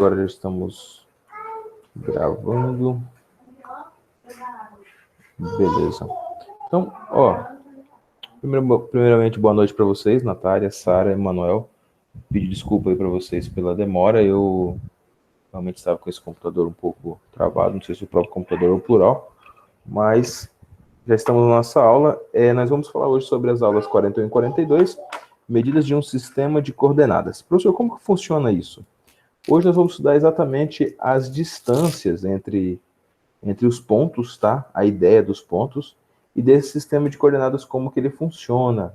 Agora já estamos gravando. Beleza. Então, primeiramente, boa noite para vocês, Natália, Sara, Emanuel. Pedir desculpa aí para vocês pela demora. Eu realmente estava com esse computador um pouco travado, não sei se o próprio computador é o plural, mas já estamos na nossa aula. Nós vamos falar hoje sobre as aulas 41 e 42, medidas de um sistema de coordenadas. Professor, como que funciona isso? Hoje nós vamos estudar exatamente as distâncias entre os pontos, tá? A ideia dos pontos e desse sistema de coordenadas, como que ele funciona.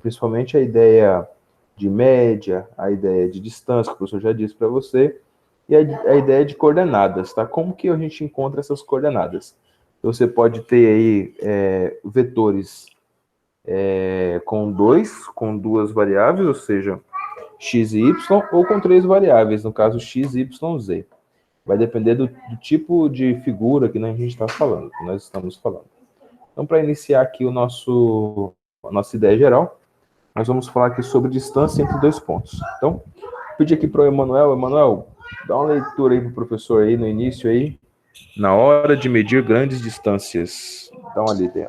Principalmente a ideia de média, a ideia de distância, que o professor já disse para você, e a ideia de coordenadas, tá? Como que a gente encontra essas coordenadas? Você pode ter aí vetores com duas variáveis, ou seja, x e y, ou com três variáveis, no caso x, y, z. Vai depender do tipo de figura que a gente está falando, que nós estamos falando. Então, para iniciar aqui a nossa ideia geral, nós vamos falar aqui sobre distância entre dois pontos. Então, pedi aqui para o Emanuel. Emanuel, dá uma leitura aí para o professor aí no início aí. Na hora de medir grandes distâncias. Dá uma lida aí,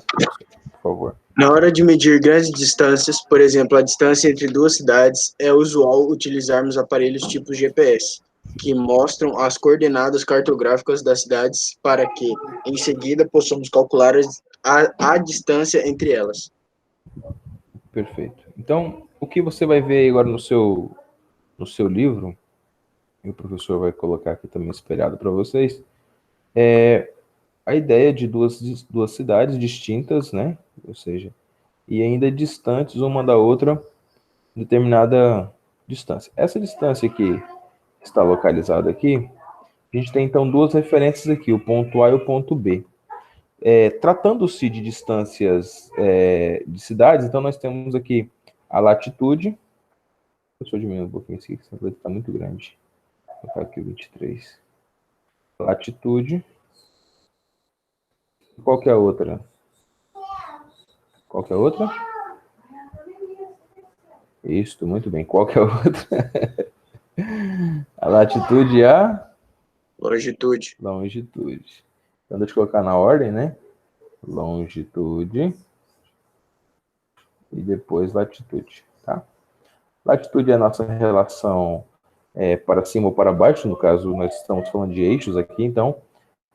por favor. Na hora de medir grandes distâncias, por exemplo, a distância entre duas cidades, é usual utilizarmos aparelhos tipo GPS, que mostram as coordenadas cartográficas das cidades para que, em seguida, possamos calcular a distância entre elas. Perfeito. Então, o que você vai ver agora no seu livro, e o professor vai colocar aqui também espelhado para vocês, é a ideia de duas cidades distintas, né? Ou seja, e ainda distantes uma da outra, determinada distância. Essa distância aqui está localizada aqui. A gente tem então duas referências aqui, o ponto A e o ponto B. Tratando-se de distâncias de cidades, então nós temos aqui a latitude. Deixa eu diminuir um pouquinho aqui, essa letra está muito grande. Vou colocar aqui o 23. Latitude. Qual que é a outra? Qual que é a outra? Isso, muito bem. Qual que é a outra? A latitude e a Longitude. longitude. Então, deixa eu colocar na ordem, né? Longitude e depois latitude, tá? Latitude é a nossa relação para cima ou para baixo, no caso, nós estamos falando de eixos aqui, então,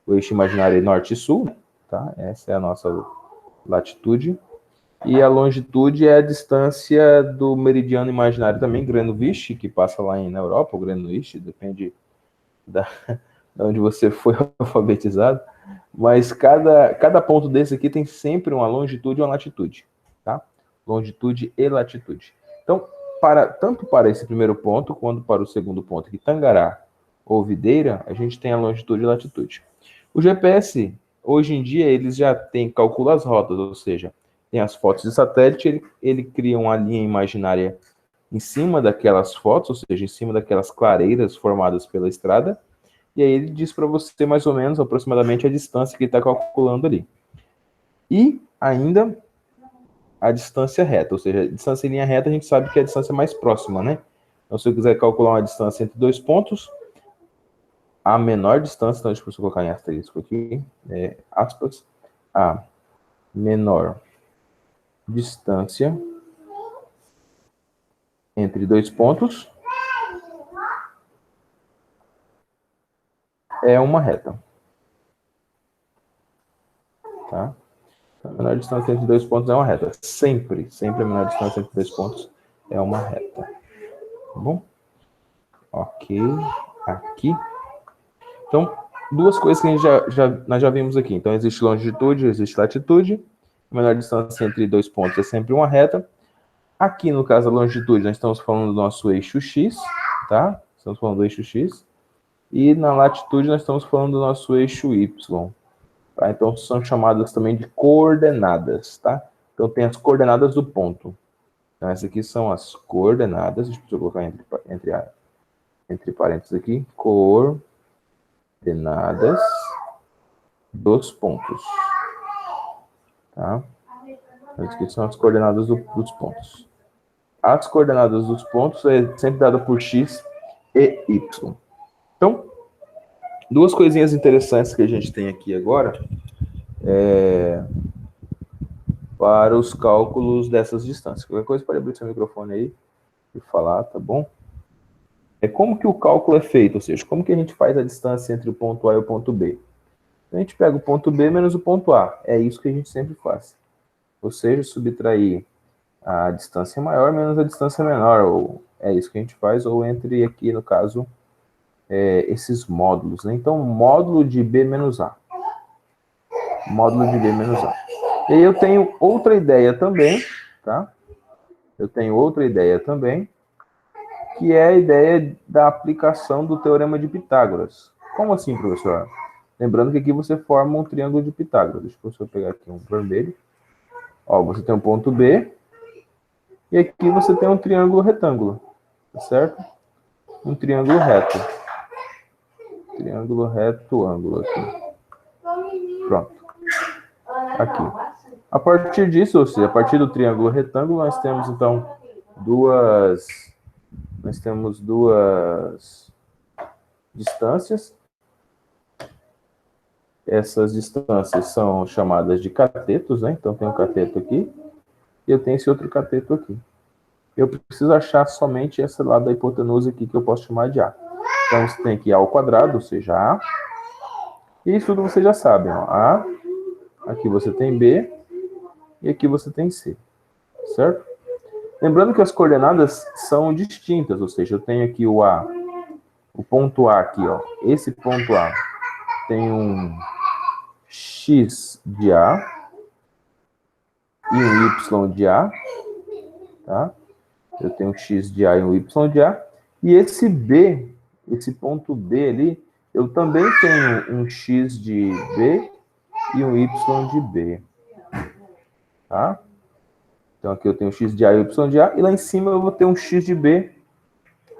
o eixo imaginário é norte e sul, tá? Essa é a nossa latitude. E a longitude é a distância do meridiano imaginário também, Greenwich, que passa lá na Europa, o Greenwich, depende de onde você foi alfabetizado, mas cada ponto desse aqui tem sempre uma longitude e uma latitude, tá? Longitude e latitude. Então, tanto para esse primeiro ponto, quanto para o segundo ponto, aqui, Tangará ou Videira, a gente tem a longitude e latitude. O GPS, hoje em dia, eles já calcula as rotas, ou seja, tem as fotos de satélite, ele cria uma linha imaginária em cima daquelas fotos, ou seja, em cima daquelas clareiras formadas pela estrada, e aí ele diz para você mais ou menos, aproximadamente, a distância que ele está calculando ali. E ainda a distância reta, ou seja, a distância em linha reta a gente sabe que é a distância mais próxima, né? Então, se eu quiser calcular uma distância entre dois pontos, a menor distância, então deixa eu colocar em asterisco aqui, aspas, a menor distância entre dois pontos é uma reta. Tá? A menor distância entre dois pontos é uma reta. Sempre a menor distância entre dois pontos é uma reta. Tá bom? Ok. Aqui. Então, duas coisas que nós já vimos aqui. Então, existe longitude, existe latitude. A menor distância entre dois pontos é sempre uma reta. Aqui, no caso da longitude, nós estamos falando do nosso eixo X, tá? Estamos falando do eixo X. E na latitude, nós estamos falando do nosso eixo Y. Tá? Então, são chamadas também de coordenadas, tá? Então, tem as coordenadas do ponto. Então, essas aqui são as coordenadas. Deixa eu colocar entre parênteses aqui. Coordenadas dos pontos. Tá? Essas aqui são as coordenadas dos pontos. As coordenadas dos pontos é sempre dada por x e y. Então, duas coisinhas interessantes que a gente tem aqui agora para os cálculos dessas distâncias. Qualquer coisa pode abrir seu microfone aí e falar, tá bom? Como que o cálculo é feito, ou seja, como que a gente faz a distância entre o ponto A e o ponto B? A gente pega o ponto B menos o ponto A, é isso que a gente sempre faz. Ou seja, subtrair a distância maior menos a distância menor, ou é isso que a gente faz, ou entre aqui, no caso, esses módulos, né? Então, módulo de B menos A. Módulo de B menos A. E aí eu tenho outra ideia também, tá? Eu tenho outra ideia também, que é a ideia da aplicação do Teorema de Pitágoras. Como assim, professor? Lembrando que aqui você forma um triângulo de Pitágoras. Deixa eu só pegar aqui um vermelho. Ó, você tem um ponto B, e aqui você tem um triângulo retângulo, tá certo? Um triângulo reto. Triângulo reto, ângulo aqui. Pronto. Aqui. A partir disso, ou seja, a partir do triângulo retângulo, nós temos, então, duas distâncias. Essas distâncias são chamadas de catetos, né? Então, tem um cateto aqui, e eu tenho esse outro cateto aqui. Eu preciso achar somente esse lado da hipotenusa aqui, que eu posso chamar de A. Então, você tem aqui A ao quadrado, ou seja, A. E isso tudo vocês já sabem, ó. A, aqui você tem B, e aqui você tem C, certo? Lembrando que as coordenadas são distintas, ou seja, eu tenho aqui o A, o ponto A aqui, ó. Esse ponto A tem um x de A e um y de A, tá? Eu tenho um x de A e um y de A. E esse B, esse ponto B ali, eu também tenho um x de B e um y de B, tá? Então aqui eu tenho um x de A e um y de A, e lá em cima eu vou ter um x de B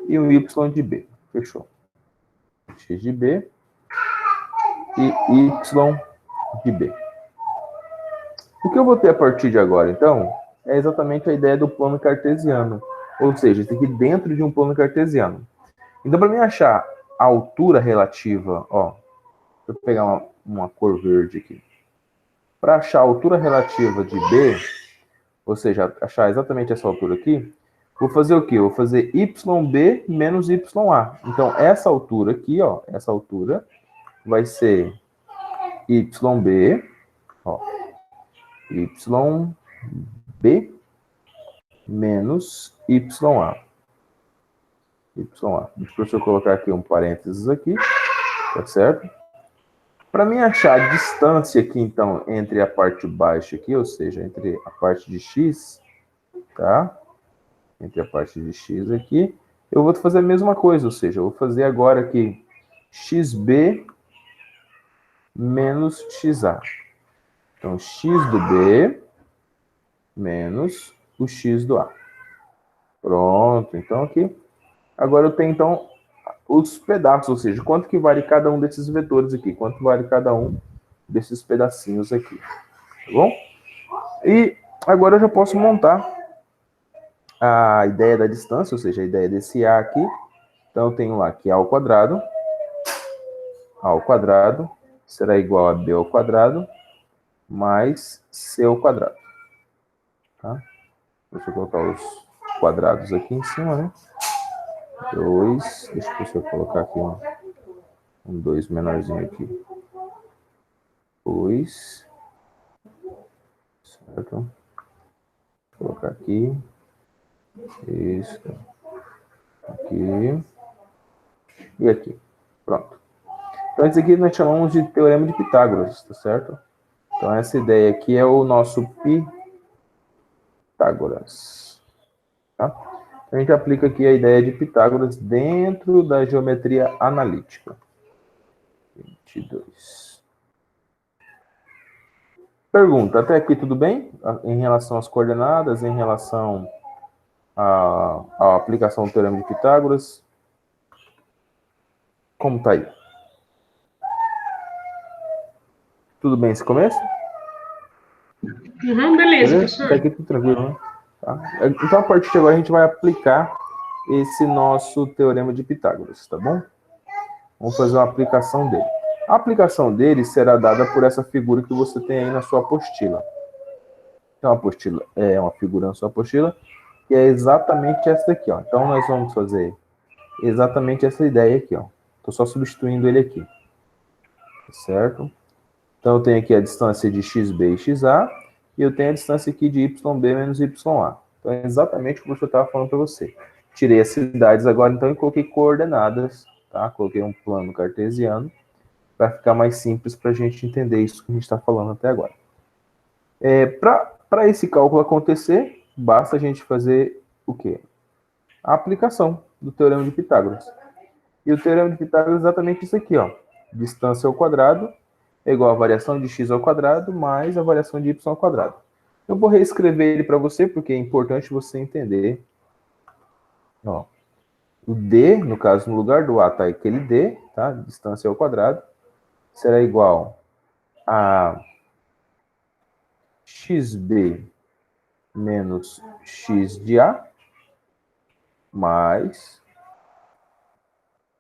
e um y de B. Fechou. X de B e y de B. O que eu vou ter a partir de agora, então, é exatamente a ideia do plano cartesiano. Ou seja, isso aqui dentro de um plano cartesiano. Então, para mim achar a altura relativa, ó, deixa eu pegar uma cor verde aqui. Para achar a altura relativa de B, ou seja, achar exatamente essa altura aqui, vou fazer o quê? Vou fazer YB menos YA. Então, essa altura aqui, ó, essa altura vai ser YB, ó, YB menos YA. Deixa eu colocar aqui um parênteses aqui, tá certo? Para mim achar a distância aqui, então, entre a parte baixa aqui, ou seja, entre a parte de x, tá? Entre a parte de x aqui, eu vou fazer a mesma coisa, ou seja, eu vou fazer agora aqui xb menos xa. Então, x do B menos o x do A. Pronto, então aqui. Agora eu tenho, então, os pedaços, ou seja, quanto que vale cada um desses vetores aqui, quanto vale cada um desses pedacinhos aqui, tá bom? E agora eu já posso montar a ideia da distância, ou seja, a ideia desse A aqui. Então eu tenho lá que A ao quadrado será igual a B ao quadrado mais C ao quadrado. Tá? Deixa eu colocar os quadrados aqui em cima, né? 2, deixa eu colocar aqui um 2 menorzinho aqui. 2, certo? Vou colocar aqui. Isso. Aqui. E aqui. Pronto. Então, isso aqui nós chamamos de Teorema de Pitágoras, tá certo? Então, essa ideia aqui é o nosso Pitágoras. Tá? A gente aplica aqui a ideia de Pitágoras dentro da geometria analítica. 22. Pergunta, até aqui tudo bem? Em relação às coordenadas, em relação à aplicação do Teorema de Pitágoras? Como tá aí? Tudo bem esse começo? Uhum, beleza, professor. Tá aqui tudo tranquilo, né? Tá? Então, a partir de agora, a gente vai aplicar esse nosso teorema de Pitágoras, tá bom? Vamos fazer uma aplicação dele. A aplicação dele será dada por essa figura que você tem aí na sua apostila. Então, a apostila é uma figura na sua apostila, que é exatamente essa daqui, ó. Então, nós vamos fazer exatamente essa ideia aqui, ó. Estou só substituindo ele aqui. Certo? Então, eu tenho aqui a distância de xb e xa, e eu tenho a distância aqui de yb menos ya. Então, é exatamente o que o professor estava falando para você. Tirei as cidades agora, então, e coloquei coordenadas, tá? Coloquei um plano cartesiano, para ficar mais simples para a gente entender isso que a gente está falando até agora. Para esse cálculo acontecer, basta a gente fazer o quê? A aplicação do Teorema de Pitágoras. E o Teorema de Pitágoras é exatamente isso aqui, ó. Distância ao quadrado é igual a variação de x ao quadrado mais a variação de y ao quadrado. Eu vou reescrever ele para você, porque é importante você entender. Ó, o d, no caso, no lugar do a, tá aquele d, tá? Distância ao quadrado, será igual a xb menos x de a mais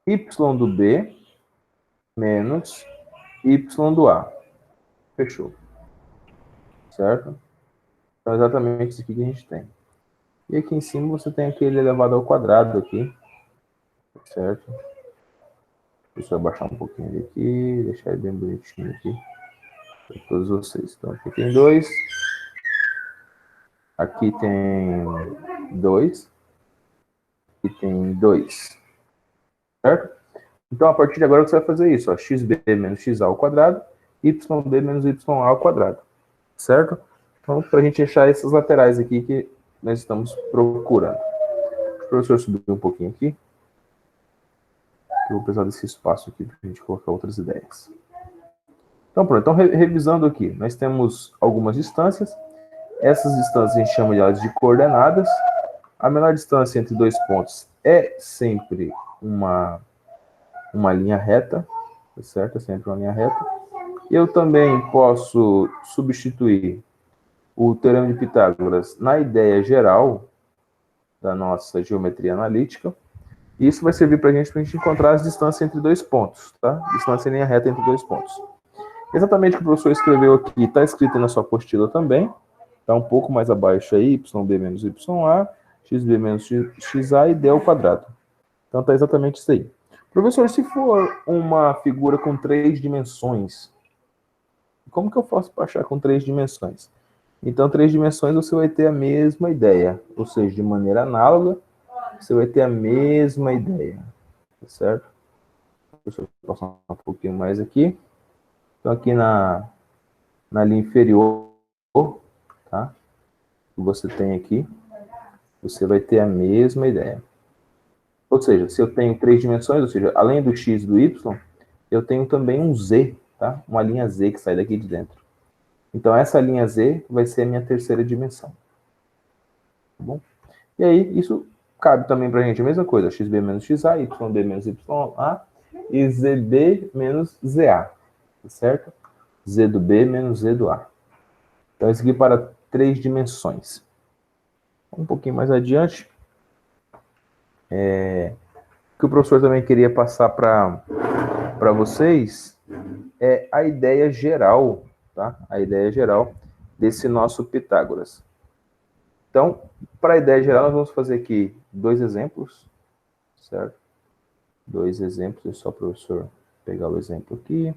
y do b menos y do a. Fechou. Certo? Então, é exatamente isso aqui que a gente tem. E aqui em cima você tem aquele elevado ao quadrado aqui. Certo? Deixa eu abaixar um pouquinho ele aqui, deixar ele bem bonitinho aqui para todos vocês. Então, aqui tem 2. Aqui tem 2. Aqui tem 2. Certo? Então, a partir de agora, você vai fazer isso. Ó, xb menos xa ao quadrado, yb menos ya ao quadrado. Certo? Então, para a gente achar essas laterais aqui que nós estamos procurando. O professor subiu um pouquinho aqui. Eu vou precisar desse espaço aqui para a gente colocar outras ideias. Então, pronto. Então, revisando aqui, nós temos algumas distâncias. Essas distâncias a gente chama de elas de coordenadas. A menor distância entre dois pontos é sempre uma linha reta, certo? É sempre uma linha reta. Eu também posso substituir o Teorema de Pitágoras na ideia geral da nossa geometria analítica. E isso vai servir para a gente encontrar as distâncias entre dois pontos, tá? Distância em linha reta entre dois pontos. Exatamente o que o professor escreveu aqui, está escrito aí na sua apostila também. Está um pouco mais abaixo aí, yb menos ya, xb menos xa e d ao quadrado. Então está exatamente isso aí. Professor, se for uma figura com 3 dimensões, como que eu faço para achar com 3 dimensões? Então, 3 dimensões você vai ter a mesma ideia, ou seja, de maneira análoga, você vai ter a mesma ideia, tá certo? Deixa eu passar um pouquinho mais aqui. Então, aqui na linha inferior, tá? Que você tem aqui, você vai ter a mesma ideia. Ou seja, se eu tenho 3 dimensões, ou seja, além do x e do y, eu tenho também um z, tá? Uma linha z que sai daqui de dentro. Então, essa linha z vai ser a minha terceira dimensão. Tá bom? E aí, isso cabe também para a gente a mesma coisa. Xb menos xa, yb menos ya e zb menos za. Tá certo? Z do b menos z do a. Então, isso aqui para 3 dimensões. Um pouquinho mais adiante. O que o professor também queria passar para vocês é a ideia geral, tá? A ideia geral desse nosso Pitágoras. Então, para a ideia geral, nós vamos fazer aqui 2 exemplos, certo? 2 exemplos, é só o professor pegar o exemplo aqui.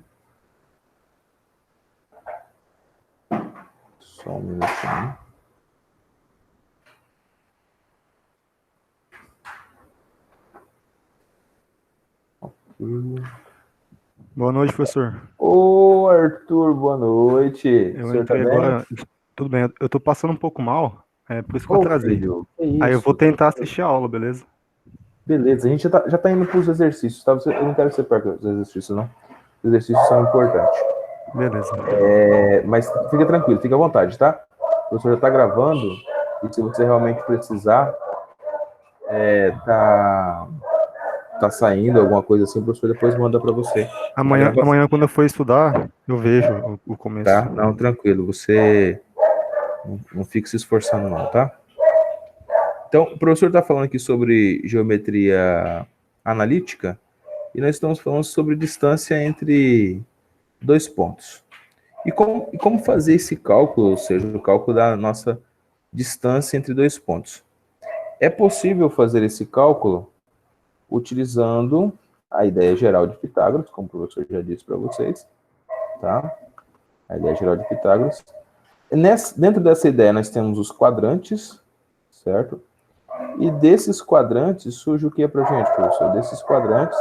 Só um minutinho. Boa noite, professor. Ô, Arthur, boa noite. Eu entrei agora. Tudo bem, eu tô passando um pouco mal, por isso que eu atrasei. Filho, que isso? Aí eu vou tentar assistir a aula, beleza? Beleza, a gente já tá indo para os exercícios, tá? Eu não quero que você perca os exercícios, não. Os exercícios são importantes. Beleza. Mas fica tranquilo, fica à vontade, tá? O professor já está gravando, e se você realmente precisar, tá saindo alguma coisa assim, o professor depois manda para você. Amanhã, quando eu for estudar, eu vejo o começo. Tá? Não, tranquilo, você não fique se esforçando não, tá? Então, o professor está falando aqui sobre geometria analítica e nós estamos falando sobre distância entre dois pontos. E como fazer esse cálculo, ou seja, o cálculo da nossa distância entre dois pontos? É possível fazer esse cálculo utilizando a ideia geral de Pitágoras, como o professor já disse para vocês, tá? A ideia geral de Pitágoras. Dentro dessa ideia, nós temos os quadrantes, certo? E desses quadrantes surge o que para a gente, professor? Desses quadrantes,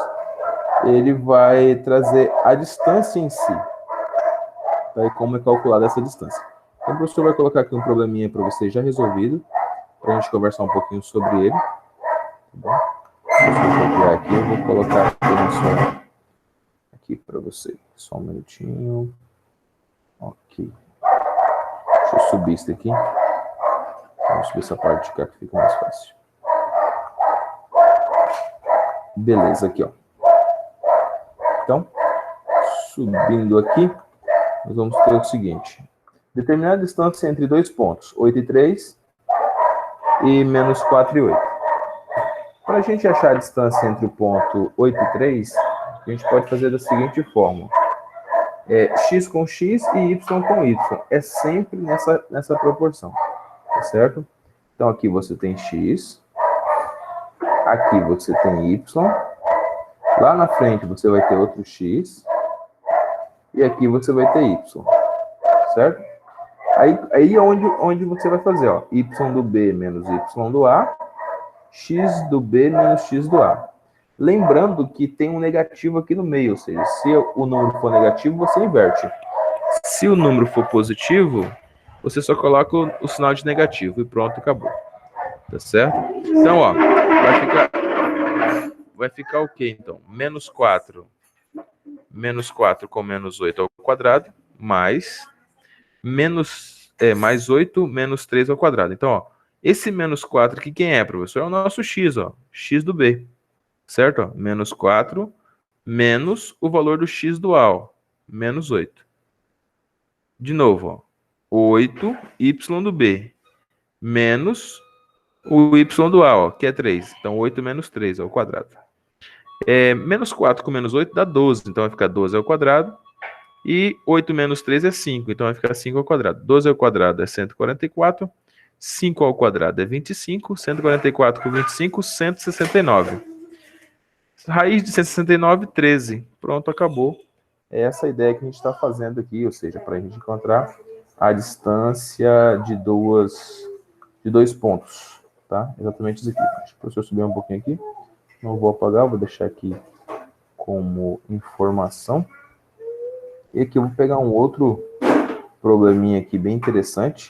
ele vai trazer a distância em si. Tá? E como é calculada essa distância. Então, o professor vai colocar aqui um probleminha para vocês já resolvido, para a gente conversar um pouquinho sobre ele. Tá bom? Deixa eu copiar aqui, eu vou colocar aqui para vocês. Só um minutinho. Ok. Deixa eu subir isso aqui. Vamos subir essa parte de cá que fica mais fácil. Beleza, aqui, ó. Então, subindo aqui, nós vamos ter o seguinte. Determinar a distância entre dois pontos, 8 e 3 e menos 4 e 8. Para a gente achar a distância entre o ponto 8 e 3, a gente pode fazer da seguinte forma. X com x e y com y. É sempre nessa proporção, tá certo? Então, aqui você tem x, aqui você tem y, lá na frente você vai ter outro x, e aqui você vai ter y, certo? Aí onde você vai fazer, ó, y do b menos y do a, x do b menos x do a. Lembrando que tem um negativo aqui no meio, ou seja, se o número for negativo, você inverte. Se o número for positivo, você só coloca o sinal de negativo e pronto, acabou. Tá certo? Então, ó, vai ficar o quê, então? Menos 4 com menos 8 ao quadrado, mais 8 menos 3 ao quadrado. Então, ó, esse menos 4 aqui, quem é, professor? É o nosso x, ó, x do b. Certo? Ó, menos 4 menos o valor do x do a, ó, menos 8. De novo, ó, 8 y do b menos o y do a, ó, que é 3. Então, 8 menos 3 ao quadrado. Menos 4 com menos 8 dá 12. Então, vai ficar 12 ao quadrado. E 8 menos 3 é 5. Então, vai ficar 5 ao quadrado. 12 ao quadrado é 144. 5 ao quadrado é 25. 144 com 25, 169. Raiz de 169, 13. Pronto, acabou. É essa a ideia que a gente está fazendo aqui, ou seja, para a gente encontrar a distância de dois pontos, tá? Exatamente isso aqui. Deixa o professor subir um pouquinho aqui. Não vou apagar, vou deixar aqui como informação. E aqui eu vou pegar um outro probleminha aqui bem interessante.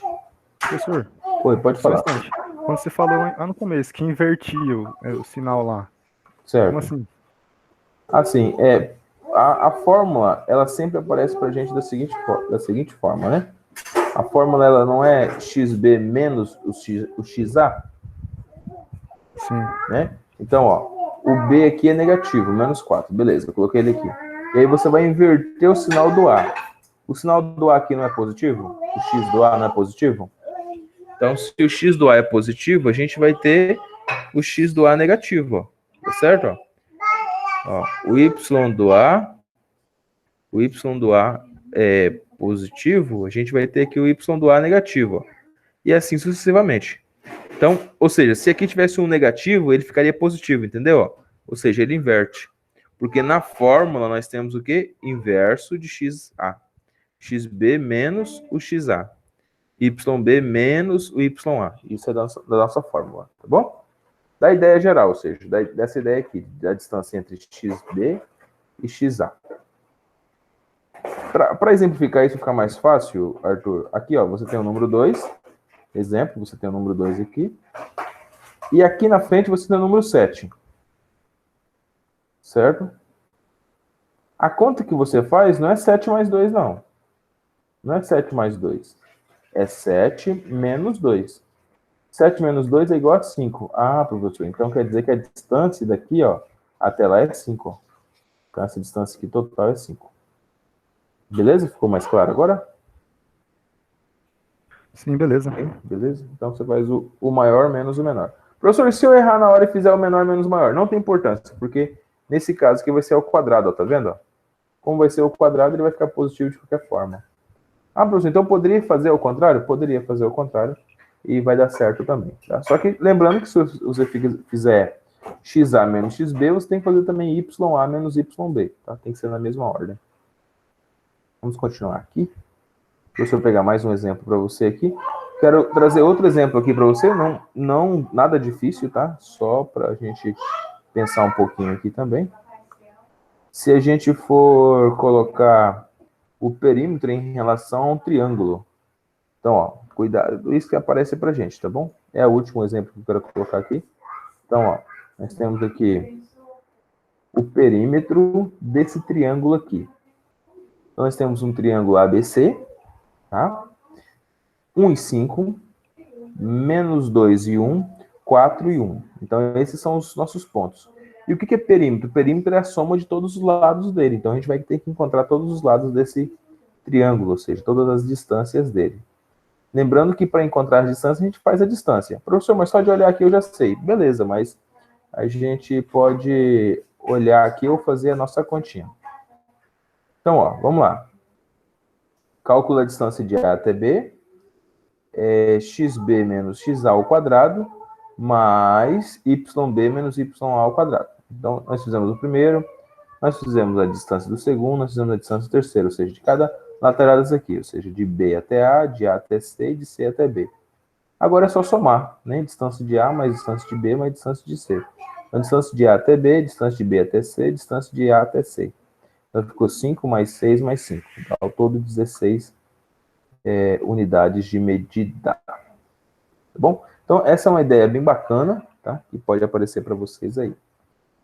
Professor, Oi, pode falar. Quando você falou lá no começo que invertia o sinal lá, certo. como assim? Assim, a fórmula, ela sempre aparece para a gente da seguinte forma, né? A fórmula, ela não é xb menos o xa? Sim. Né? Então, ó, o b aqui é negativo, menos 4. Beleza, eu coloquei ele aqui. E aí você vai inverter o sinal do a. O sinal do a aqui não é positivo? O x do a não é positivo? Então, se o x do a é positivo, a gente vai ter o x do a negativo, ó. Tá certo? Ó, o y do a é positivo, a gente vai ter aqui o y do a negativo, ó. E assim sucessivamente. Então, ou seja, se aqui tivesse um negativo, ele ficaria positivo, entendeu? Ó? Ou seja, ele inverte. Porque na fórmula nós temos o quê? Inverso de xa. xb menos o xa. YB menos o YA. Isso é da nossa fórmula, tá bom? Da ideia geral, ou seja, dessa ideia aqui, da distância entre XB e XA. Para exemplificar isso ficar mais fácil, Arthur, aqui ó, você tem o número 2, exemplo, você tem o número 2 aqui, e aqui na frente você tem o número 7, certo? A conta que você faz não é 7 mais 2, não. Não é 7 mais 2. É 7 menos 2. 7 menos 2 é igual a 5. Ah, professor, então quer dizer que a distância daqui, ó, até lá é 5. Ó. Então, essa distância aqui total é 5. Beleza? Ficou mais claro agora? Sim, beleza. Beleza? Então, você faz o maior menos o menor. Professor, se eu errar na hora e fizer o menor menos maior, não tem importância, porque nesse caso aqui vai ser ao quadrado, ó, tá vendo? Como vai ser ao quadrado, ele vai ficar positivo de qualquer forma. Ah, professor, então poderia fazer ao contrário? Poderia fazer ao contrário e vai dar certo também, tá? Só que lembrando que se você fizer xa menos xb, você tem que fazer também ya menos yb, tá? Tem que ser na mesma ordem. Vamos continuar aqui. Deixa eu pegar mais um exemplo para você aqui. Quero trazer outro exemplo aqui para você, não nada difícil, tá? Só para a gente pensar um pouquinho aqui também. Se a gente for colocar o perímetro em relação a um triângulo. Então, ó, cuidado, isso que aparece para a gente, tá bom? É o último exemplo que eu quero colocar aqui. Então, ó, nós temos aqui o perímetro desse triângulo aqui. Então, nós temos um triângulo ABC, tá? 1 e 5, menos 2 e 1, 4 e 1. Então, esses são os nossos pontos. E o que é perímetro? Perímetro é a soma de todos os lados dele. Então, a gente vai ter que encontrar todos os lados desse triângulo, ou seja, todas as distâncias dele. Lembrando que para encontrar as distâncias, a gente faz a distância. Professor, mas só de olhar aqui eu já sei. Beleza, mas a gente pode olhar aqui ou fazer a nossa continha. Então, ó, vamos lá. Cálculo a distância de A até B. xb menos xa ao quadrado, mais yb menos ya ao quadrado. Então, nós fizemos o primeiro, nós fizemos a distância do segundo, nós fizemos a distância do terceiro, ou seja, de cada lateral dessa aqui, ou seja, de B até A, de A até C e de C até B. Agora é só somar, né? Distância de A mais distância de B mais distância de C. Então, distância de A até B, distância de B até C, distância de A até C. Então, ficou 5 mais 6 mais 5. Então, ao todo, 16 unidades de medida. Tá bom? Então, essa é uma ideia bem bacana, tá? Que pode aparecer para vocês aí.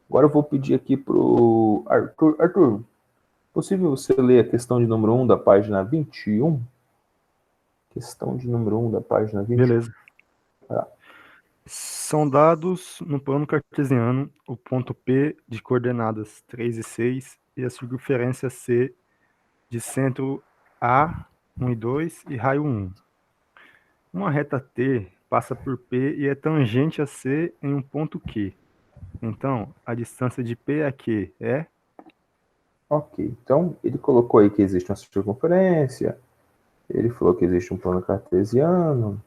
Agora eu vou pedir aqui para o Arthur. Arthur, possível você ler a questão de número 1 da página 21? Questão de número 1 da página 21. Beleza. Tá. São dados no plano cartesiano o ponto P de coordenadas 3 e 6 e a circunferência C de centro A, 1 e 2 e raio 1. Uma reta T passa por P e é tangente a C em um ponto Q. Então, a distância de P a Q é? Ok, então ele colocou aí que existe uma circunferência, ele falou que existe um plano cartesiano,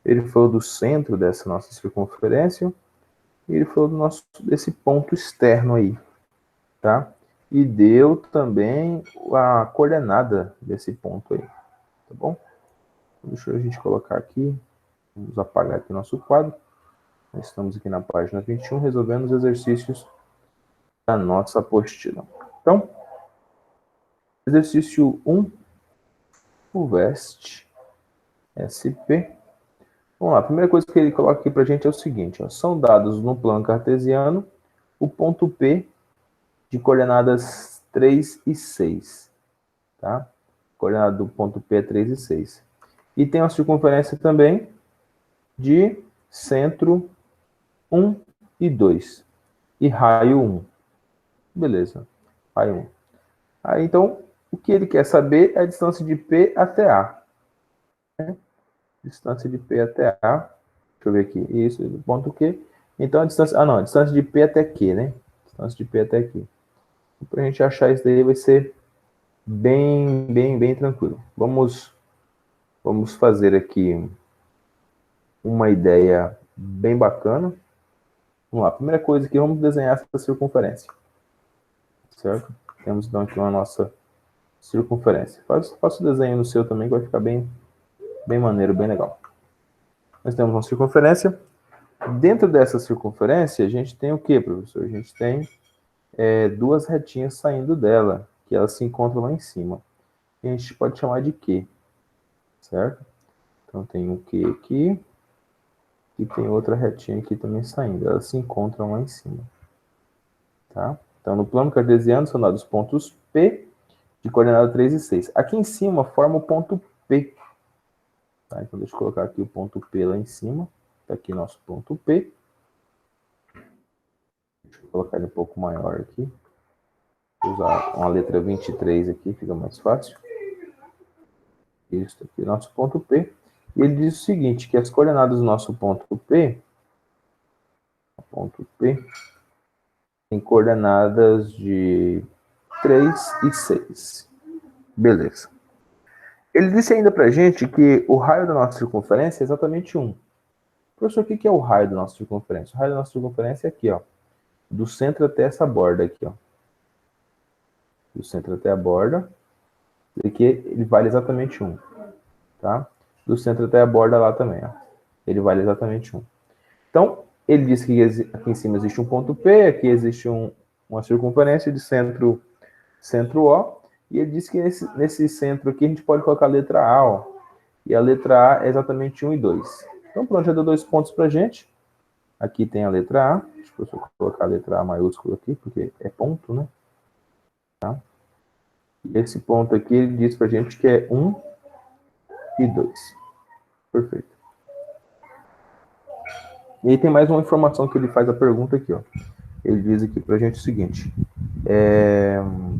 ele falou do centro dessa nossa circunferência, e ele falou desse ponto externo aí, tá? E deu também a coordenada desse ponto aí, tá bom? Deixa a gente colocar aqui, vamos apagar aqui o nosso quadro. Nós estamos aqui na página 21, resolvendo os exercícios da nossa apostila. Então, exercício 1, o VEST, SP. Vamos lá, a primeira coisa que ele coloca aqui para a gente é o seguinte, ó, são dados no plano cartesiano o ponto P de coordenadas 3 e 6, tá? Coordenada do ponto P é 3 e 6. E tem uma circunferência também de centro 1 e 2 e raio 1. Beleza, raio 1. Aí, então, o que ele quer saber é a distância de P até A. Né? Distância de P até A. Deixa eu ver aqui. Isso, do ponto Q. Então, a distância... a distância de P até Q, né? Distância de P até Q. Para a gente achar isso daí vai ser bem tranquilo. Vamos fazer aqui uma ideia bem bacana. Vamos lá. Primeira coisa aqui, vamos desenhar essa circunferência. Certo? Temos então aqui uma nossa circunferência. Faça o desenho no seu também, que vai ficar bem maneiro, bem legal. Nós temos uma circunferência. Dentro dessa circunferência, a gente tem o que, professor? A gente tem duas retinhas saindo dela, que elas se encontram lá em cima. E a gente pode chamar de Q, certo? Então tem um Q aqui, e tem outra retinha aqui também saindo. Elas se encontram lá em cima. Tá? Então, no plano cartesiano, são dados pontos P de coordenada 3 e 6. Aqui em cima forma o ponto P. Tá? Então, deixa eu colocar aqui o ponto P lá em cima. Está aqui nosso ponto P. Deixa eu colocar ele um pouco maior aqui. Vou usar uma letra 23 aqui, fica mais fácil. Isso aqui, nosso ponto P. E ele diz o seguinte, que as coordenadas do nosso ponto P ponto P tem coordenadas de 3 e 6. Beleza. Ele disse ainda pra gente que o raio da nossa circunferência é exatamente 1. Professor, o que é o raio da nossa circunferência? O raio da nossa circunferência é aqui, ó. Do centro até essa borda aqui, ó. Do centro até a borda. Aqui ele vale exatamente 1. Tá? Do centro até a borda lá também, ó. Ele vale exatamente 1. Então, ele disse que aqui em cima existe um ponto P, aqui existe uma circunferência de centro O, e ele disse que nesse centro aqui a gente pode colocar a letra A, ó. E a letra A é exatamente 1 e 2. Então, pronto, já deu 2 pontos pra gente. Aqui tem a letra A. Deixa eu colocar a letra A maiúscula aqui, porque é ponto, né? Tá? E esse ponto aqui, ele diz pra gente que é 1 e 2. Perfeito. E aí tem mais uma informação que ele faz a pergunta aqui, ó. Ele diz aqui pra gente o seguinte.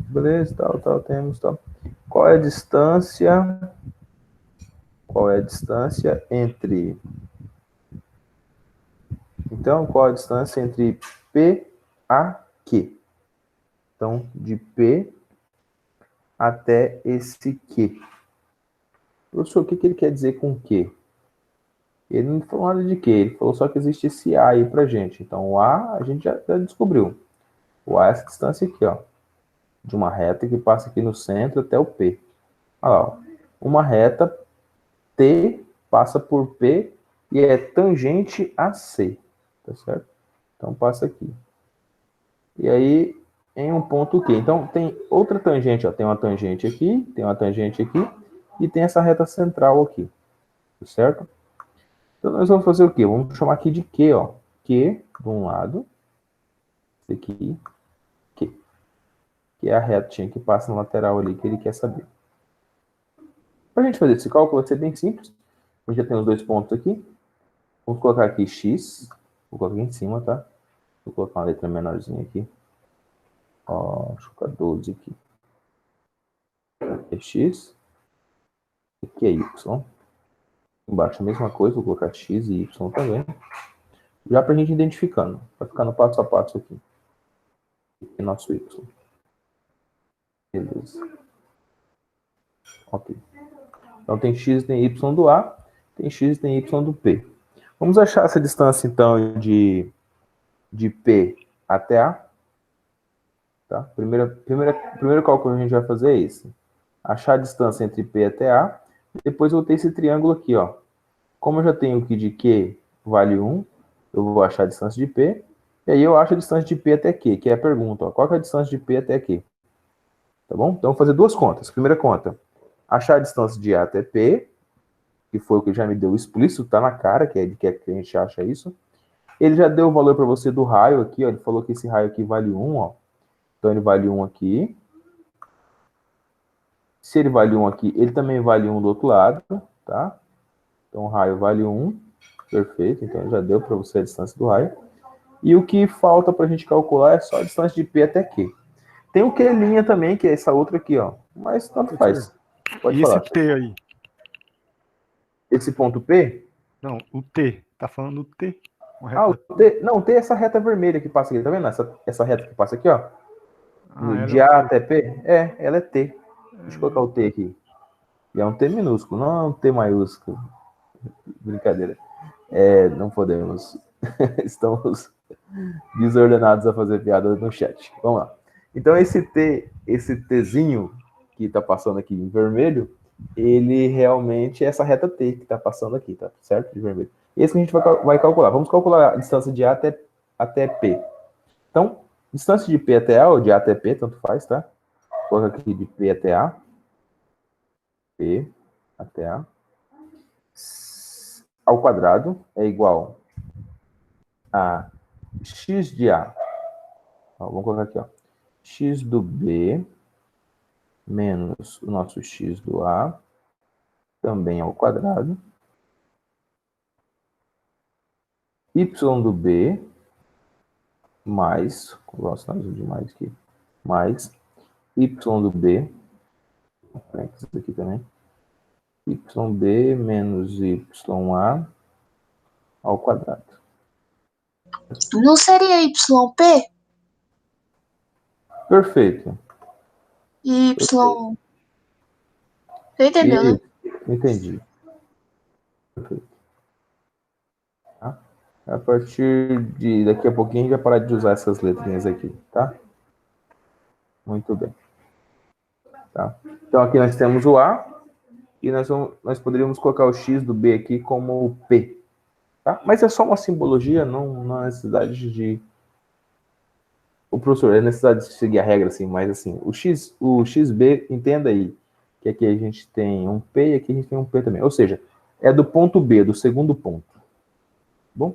Beleza, tal, temos, tal. Qual é a distância entre... Então, qual é a distância entre P a Q? Então, de P até esse Q. Professor, o que ele quer dizer com Q? Ele não falou nada de Q, ele falou só que existe esse A aí pra gente. Então, o A a gente já descobriu. O A é essa distância aqui, ó. De uma reta que passa aqui no centro até o P. Olha lá, ó. Uma reta T passa por P e é tangente a C. Tá certo? Então, passa aqui. E aí, em um ponto Q. Então, tem outra tangente, ó. Tem uma tangente aqui, tem uma tangente aqui, e tem essa reta central aqui. Tá certo? Então, nós vamos fazer o quê? Vamos chamar aqui de Q, ó. Q, de um lado. Esse aqui, Q. Que é a retinha que passa na lateral ali, que ele quer saber. Para a gente fazer esse cálculo, vai ser bem simples. A gente já tem os 2 pontos aqui. Vamos colocar aqui X. Vou colocar aqui em cima, tá? Vou colocar uma letra menorzinha aqui. Ó, deixa eu colocar 12 aqui. Aqui é X. Aqui é Y. Embaixo a mesma coisa, vou colocar X e Y também. Já para a gente identificando. Vai ficar no passo a passo aqui. Aqui é nosso Y. Beleza. Ok. Então tem X e tem Y do A. Tem X e tem Y do P. Vamos achar essa distância, então, de P até A. Tá? Primeiro cálculo que a gente vai fazer é esse. Achar a distância entre P até A. Depois eu vou ter esse triângulo aqui, ó. Como eu já tenho aqui de Q vale 1, eu vou achar a distância de P. E aí eu acho a distância de P até Q, que é a pergunta, ó. Qual que é a distância de P até Q? Tá bom? Então, vou fazer duas contas. Primeira conta, achar a distância de A até P, que foi o que já me deu explícito, tá na cara, que é de que a gente acha isso. Ele já deu o valor para você do raio aqui, ó. Ele falou que esse raio aqui vale 1, ó. Então, ele vale 1 aqui. Se ele vale 1 aqui, ele também vale 1 do outro lado, tá? Então, o raio vale 1. Perfeito. Então, já deu para você a distância do raio. E o que falta para a gente calcular é só a distância de P até Q. Tem o Q' também, que é essa outra aqui, ó. Mas tanto faz. Pode e falar. esse T aí? Esse ponto P? Não, o T. Tá falando do T? Ah, o T. Não, T é essa reta vermelha que passa aqui. Tá vendo? Essa reta que passa aqui, ó. De A até P? É, ela é T. Deixa eu colocar o T aqui. E é um T minúsculo, não é um T maiúsculo. Brincadeira. Não podemos. Estamos desordenados a fazer piada no chat. Vamos lá. Então, esse Tzinho que está passando aqui em vermelho, ele realmente é essa reta T que está passando aqui, tá certo? De vermelho. Esse que a gente vai calcular. Vamos calcular a distância de A até P. Então, distância de P até A ou de A até P, tanto faz, tá? Vou colocar aqui de P até A. P até A. Ao quadrado é igual a x de A. Ó, vamos colocar aqui, ó. X do B menos o nosso x do A, também ao quadrado. Y do B mais, vou usar de mais aqui, mais y do B, isso aqui também, yb menos ya ao quadrado. Não seria YP? Perfeito. E Y. Perfeito. Você entendeu, né? Entendi. Perfeito. Tá? A partir de daqui a pouquinho a gente vai parar de usar essas letrinhas aqui, tá? Muito bem. Tá? Então aqui nós temos o A e nós poderíamos colocar o X do B aqui como o P. Tá? Mas é só uma simbologia, não há necessidade de... O professor, é necessidade de seguir a regra, assim, mas assim, o XB, entenda aí, que aqui a gente tem um P e aqui a gente tem um P também. Ou seja, é do ponto B, do segundo ponto. Bom?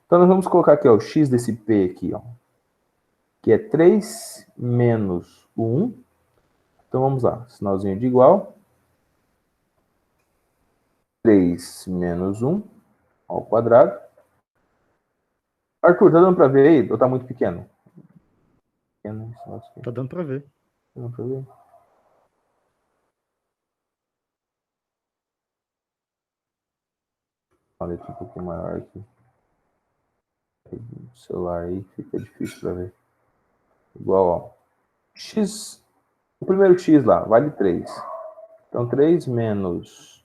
Então nós vamos colocar aqui ó, o X desse P aqui, ó, que é 3 menos o 1. Então vamos lá, sinalzinho de igual. 3 menos 1 ao quadrado. Arthur, tá dando para ver aí? Ou tá muito pequeno? Tá dando para ver. Tá dando para ver? Uma letra um pouquinho maior aqui. O celular aí fica difícil para ver. Igual, ó. X, o primeiro X lá, vale 3. Então, 3 menos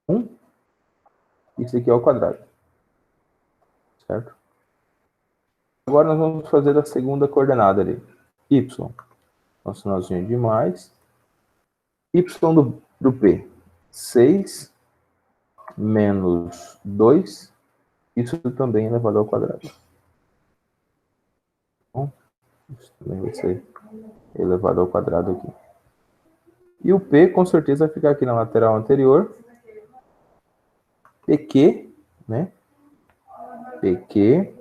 1. Isso aqui é o quadrado. Certo? Agora nós vamos fazer a segunda coordenada ali. Y. Então, sinalzinho de mais. Y do P. 6 menos 2. Isso também é elevado ao quadrado. Bom, isso também vai ser elevado ao quadrado aqui. E o P, com certeza, vai ficar aqui na lateral anterior. PQ, né? PQ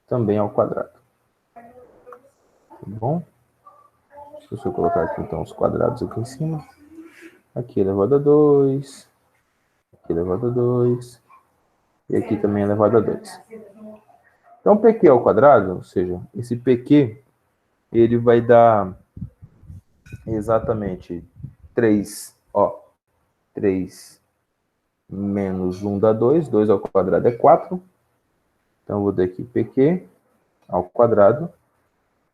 também ao quadrado. Tá bom? Deixa eu colocar aqui, então, os quadrados aqui em cima. Aqui elevado a 2. Aqui elevado a 2. E aqui também elevado a 2. Então, PQ ao quadrado, ou seja, esse PQ, ele vai dar exatamente 3, ó. 3 menos 1 dá 2. 2 ao quadrado é 4. Então, eu vou dar aqui PQ ao quadrado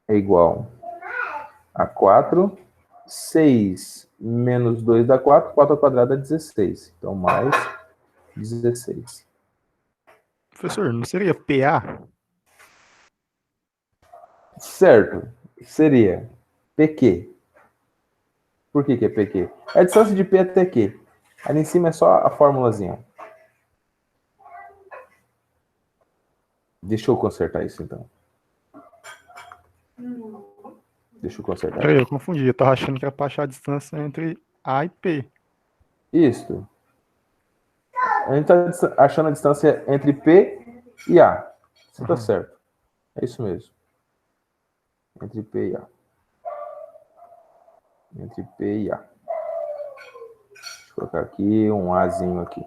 é igual a 4. 6 menos 2 dá 4. 4 ao quadrado é 16. Então, mais 16. Professor, não seria PA? Certo. Seria PQ. Por que é PQ? É a distância de P até Q. Ali em cima é só a formulazinha. Deixa eu consertar isso, então. Deixa eu consertar. Peraí, eu confundi. Eu tava achando que era pra achar a distância entre A e P. Isso. A gente está achando a distância entre P e A. Você está certo. É isso mesmo. Entre P e A. Entre P e A. Deixa eu colocar aqui um Azinho aqui.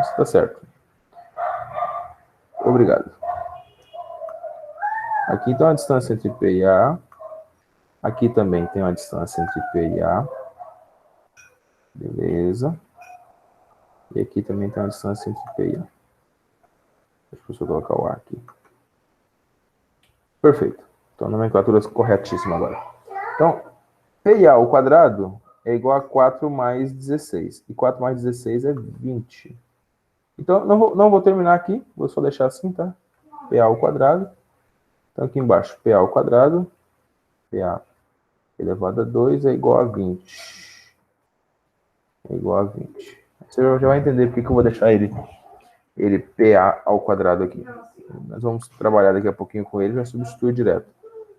Isso está certo. Obrigado. Aqui então a distância entre P e A. Aqui também tem uma distância entre P e A. Beleza. E aqui também tem uma distância entre P e A. Deixa eu colocar o A aqui. Perfeito. Então, nomenclatura corretíssima agora. Então, P e A ao quadrado é igual a 4 mais 16. E 4 mais 16 é 20. Então, não vou terminar aqui. Vou só deixar assim, tá? PA ao quadrado. Então, aqui embaixo, PA ao quadrado. PA elevado a 2 é igual a 20. É igual a 20. Você já vai entender porque que eu vou deixar ele PA ao quadrado aqui. Nós vamos trabalhar daqui a pouquinho com ele, já substitui direto.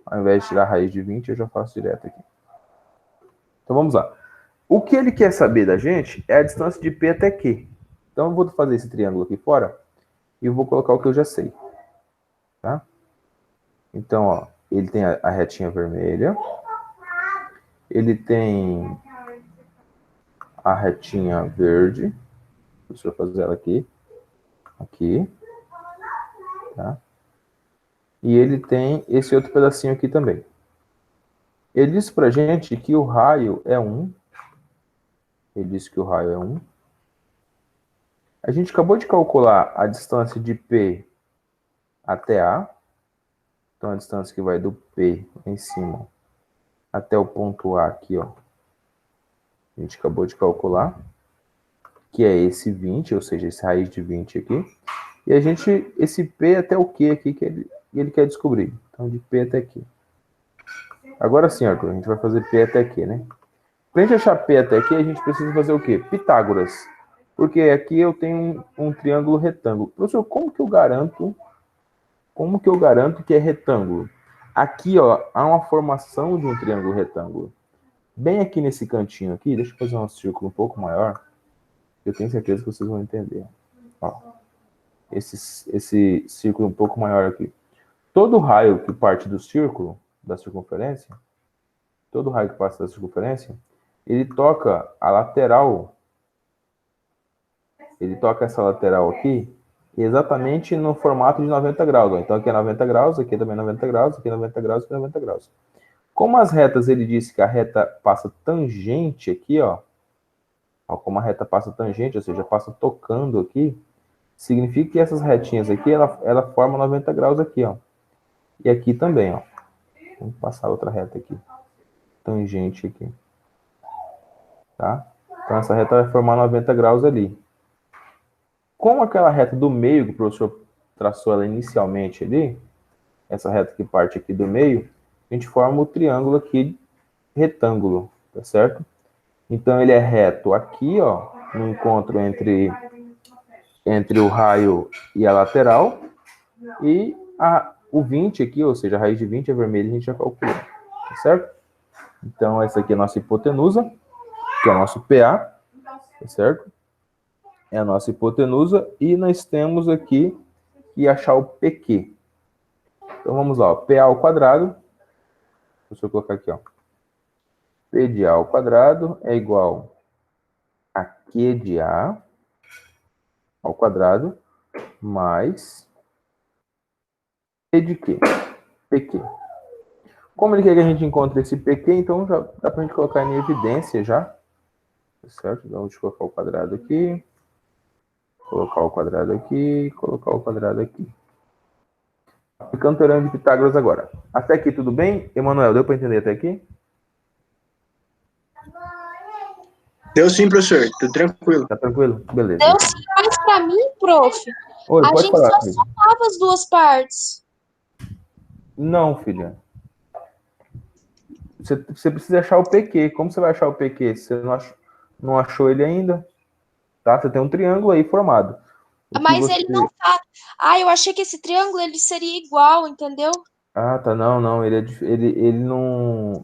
Ao invés de tirar a raiz de 20, eu já faço direto aqui. Então, vamos lá. O que ele quer saber da gente é a distância de P até Q. Então, eu vou fazer esse triângulo aqui fora e eu vou colocar o que eu já sei. Tá? Então, ó, ele tem a retinha vermelha. Ele tem a retinha verde. Deixa eu fazer ela aqui. Aqui. Tá? E ele tem esse outro pedacinho aqui também. Ele disse pra gente que o raio é 1. Ele disse que o raio é 1. A gente acabou de calcular a distância de P até A. Então, a distância que vai do P em cima até o ponto A aqui, ó. A gente acabou de calcular, que é esse 20, ou seja, esse raiz de 20 aqui. E a gente, esse P até o Q aqui, que ele quer descobrir. Então, de P até aqui. Agora sim, Arthur, a gente vai fazer P até aqui, né? Para a gente achar P até aqui, a gente precisa fazer o quê? Pitágoras. Porque aqui eu tenho um triângulo retângulo. Professor, como que eu garanto que é retângulo? Aqui, ó, há uma formação de um triângulo retângulo. Bem aqui nesse cantinho aqui, deixa eu fazer um círculo um pouco maior. Eu tenho certeza que vocês vão entender. Ó, esse círculo um pouco maior aqui. Todo raio que parte do círculo, da circunferência, todo raio que passa da circunferência, ele toca a lateral, ele toca essa lateral aqui, exatamente no formato de 90 graus. Ó. Então aqui é 90 graus, aqui é também 90 graus, aqui é 90 graus, aqui é 90 graus. Como as retas, ele disse que a reta passa tangente aqui, ó. Ó, como a reta passa tangente, ou seja, passa tocando aqui, significa que essas retinhas aqui, ela forma 90 graus aqui, ó. E aqui também, ó. Vamos passar outra reta aqui. Tangente aqui. Tá? Então essa reta vai formar 90 graus ali. Como aquela reta do meio que o professor traçou ela inicialmente ali, essa reta que parte aqui do meio, a gente forma o triângulo aqui retângulo, tá certo? Então ele é reto aqui, ó, no encontro entre o raio e a lateral, e o 20 aqui, ou seja, a raiz de 20 é vermelha, a gente já calculou, tá certo? Então essa aqui é a nossa hipotenusa, que é o nosso PA, tá certo? É a nossa hipotenusa, e nós temos aqui que achar o PQ. Então vamos lá, ó, PA ao quadrado, deixa eu colocar aqui, ó. P de A ao quadrado é igual a Q de A ao quadrado mais P de Q, PQ. Como ele quer que a gente encontre esse PQ, então já dá para a gente colocar em evidência já, tá certo? Então deixa eu colocar o quadrado aqui, colocar o quadrado aqui, colocar o quadrado aqui. Aplicando o teorema de Pitágoras agora. Até aqui tudo bem? Emanuel, deu para entender até aqui? Deu sim, professor. Tudo tranquilo. Tá tranquilo? Beleza. Deu sim, mas pra mim, prof, Oi, a pode gente falar, só filho. somava as duas partes. Não, filha. Você precisa achar o PQ. Como você vai achar o PQ? Você não achou ele ainda? Tá? Você tem um triângulo aí formado. O que Mas você... ele não tá. Ah, eu achei que esse triângulo ele seria igual, entendeu? Ah, tá. Não. Ele não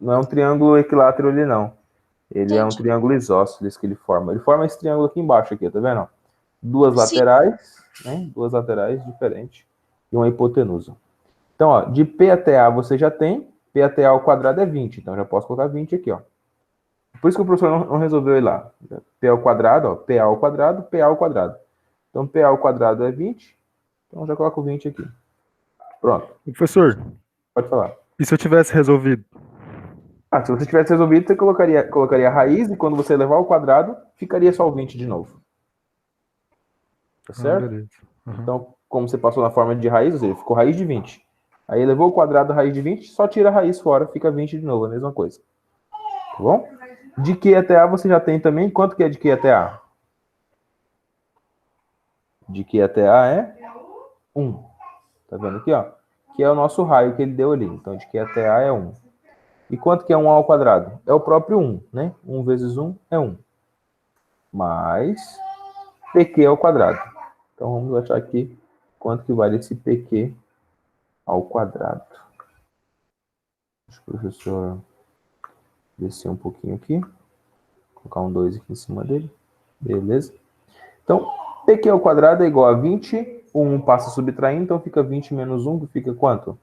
é um triângulo equilátero ali, não. Ele é um Entendi. triângulo isósceles que ele forma. Ele forma esse triângulo aqui embaixo, aqui, tá vendo? Duas Sim. laterais, né? Duas laterais diferentes e uma hipotenusa. Então, ó, de P até A você já tem. P até A ao quadrado é 20. Então, já posso colocar 20 aqui, ó. Por isso que o professor não resolveu ir lá. P ao quadrado, ó. PA ao quadrado, PA ao quadrado. Então, PA ao quadrado é 20. Então, já coloco 20 aqui. Pronto. Professor, Pode falar. e se eu tivesse resolvido? Ah, se você tivesse resolvido, você colocaria a raiz e quando você levar ao quadrado, ficaria só o 20 de novo. Tá certo? Beleza. Uhum. Então, como você passou na forma de raiz, ou seja, ficou raiz de 20. Aí levou o quadrado da raiz de 20, só tira a raiz fora, fica 20 de novo, a mesma coisa. Tá bom? De Q até A você já tem também. Quanto que é de Q até A? De Q até A é 1. Tá vendo aqui, ó? Que é o nosso raio que ele deu ali. Então, de Q até A é 1. E quanto que é 1 ao quadrado? É o próprio 1, né? 1 vezes 1 é 1. Mais PQ ao quadrado. Então, vamos achar aqui quanto que vale esse PQ ao quadrado. Deixa o professor descer um pouquinho aqui. Colocar um 2 aqui em cima dele. Beleza? Então, PQ ao quadrado é igual a 20. O 1 passa subtraindo, então fica 20 menos 1, que fica quanto?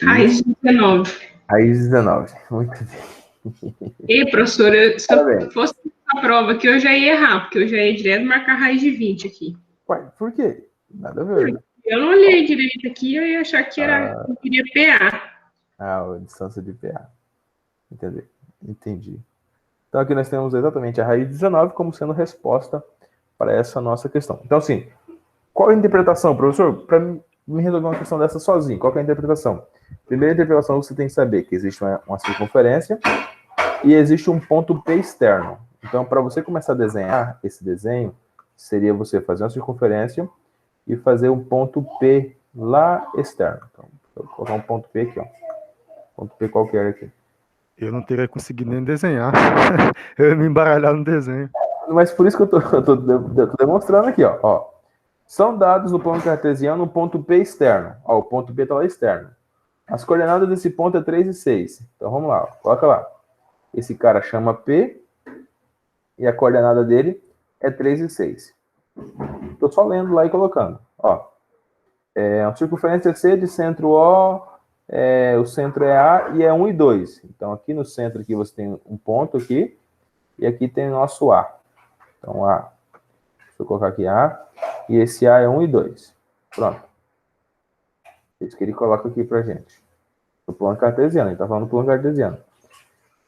Raiz de 19. Raiz de 19. Muito bem. E, professora, se Parabéns. eu fosse a prova aqui, eu já ia errar, porque eu já ia direto marcar raiz de 20 aqui. Ué, por quê? Nada a ver. Eu não olhei direito aqui, eu ia achar que eu queria PA. Ah, a distância de PA. Entendi. Então aqui nós temos exatamente a raiz de 19 como sendo resposta para essa nossa questão. Então, assim, qual é a interpretação, professor? Para me resolver uma questão dessa sozinho, qual é a interpretação? Primeira interpretação, você tem que saber que existe uma circunferência e existe um ponto P externo. Então, para você começar a desenhar esse desenho, seria você fazer uma circunferência e fazer um ponto P lá externo. Então, vou colocar um ponto P aqui, ó. Ponto P qualquer aqui. Eu não teria conseguido nem desenhar. Eu ia me embaralhar no desenho. Mas por isso que eu tô demonstrando aqui, ó. São dados no plano cartesiano um ponto P externo. Ó, o ponto P está lá externo. As coordenadas desse ponto é 3 e 6. Então vamos lá, ó. Coloca lá. Esse cara chama P e a coordenada dele é 3 e 6. Estou só lendo lá e colocando. Ó, uma circunferência C de centro O, o centro é A e é 1 e 2. Então aqui no centro aqui você tem um ponto aqui e aqui tem o nosso A. Então A, deixa eu colocar aqui A, e esse A é 1 e 2. Pronto. Isso que ele coloca aqui pra gente. No plano cartesiano, ele está falando do plano cartesiano.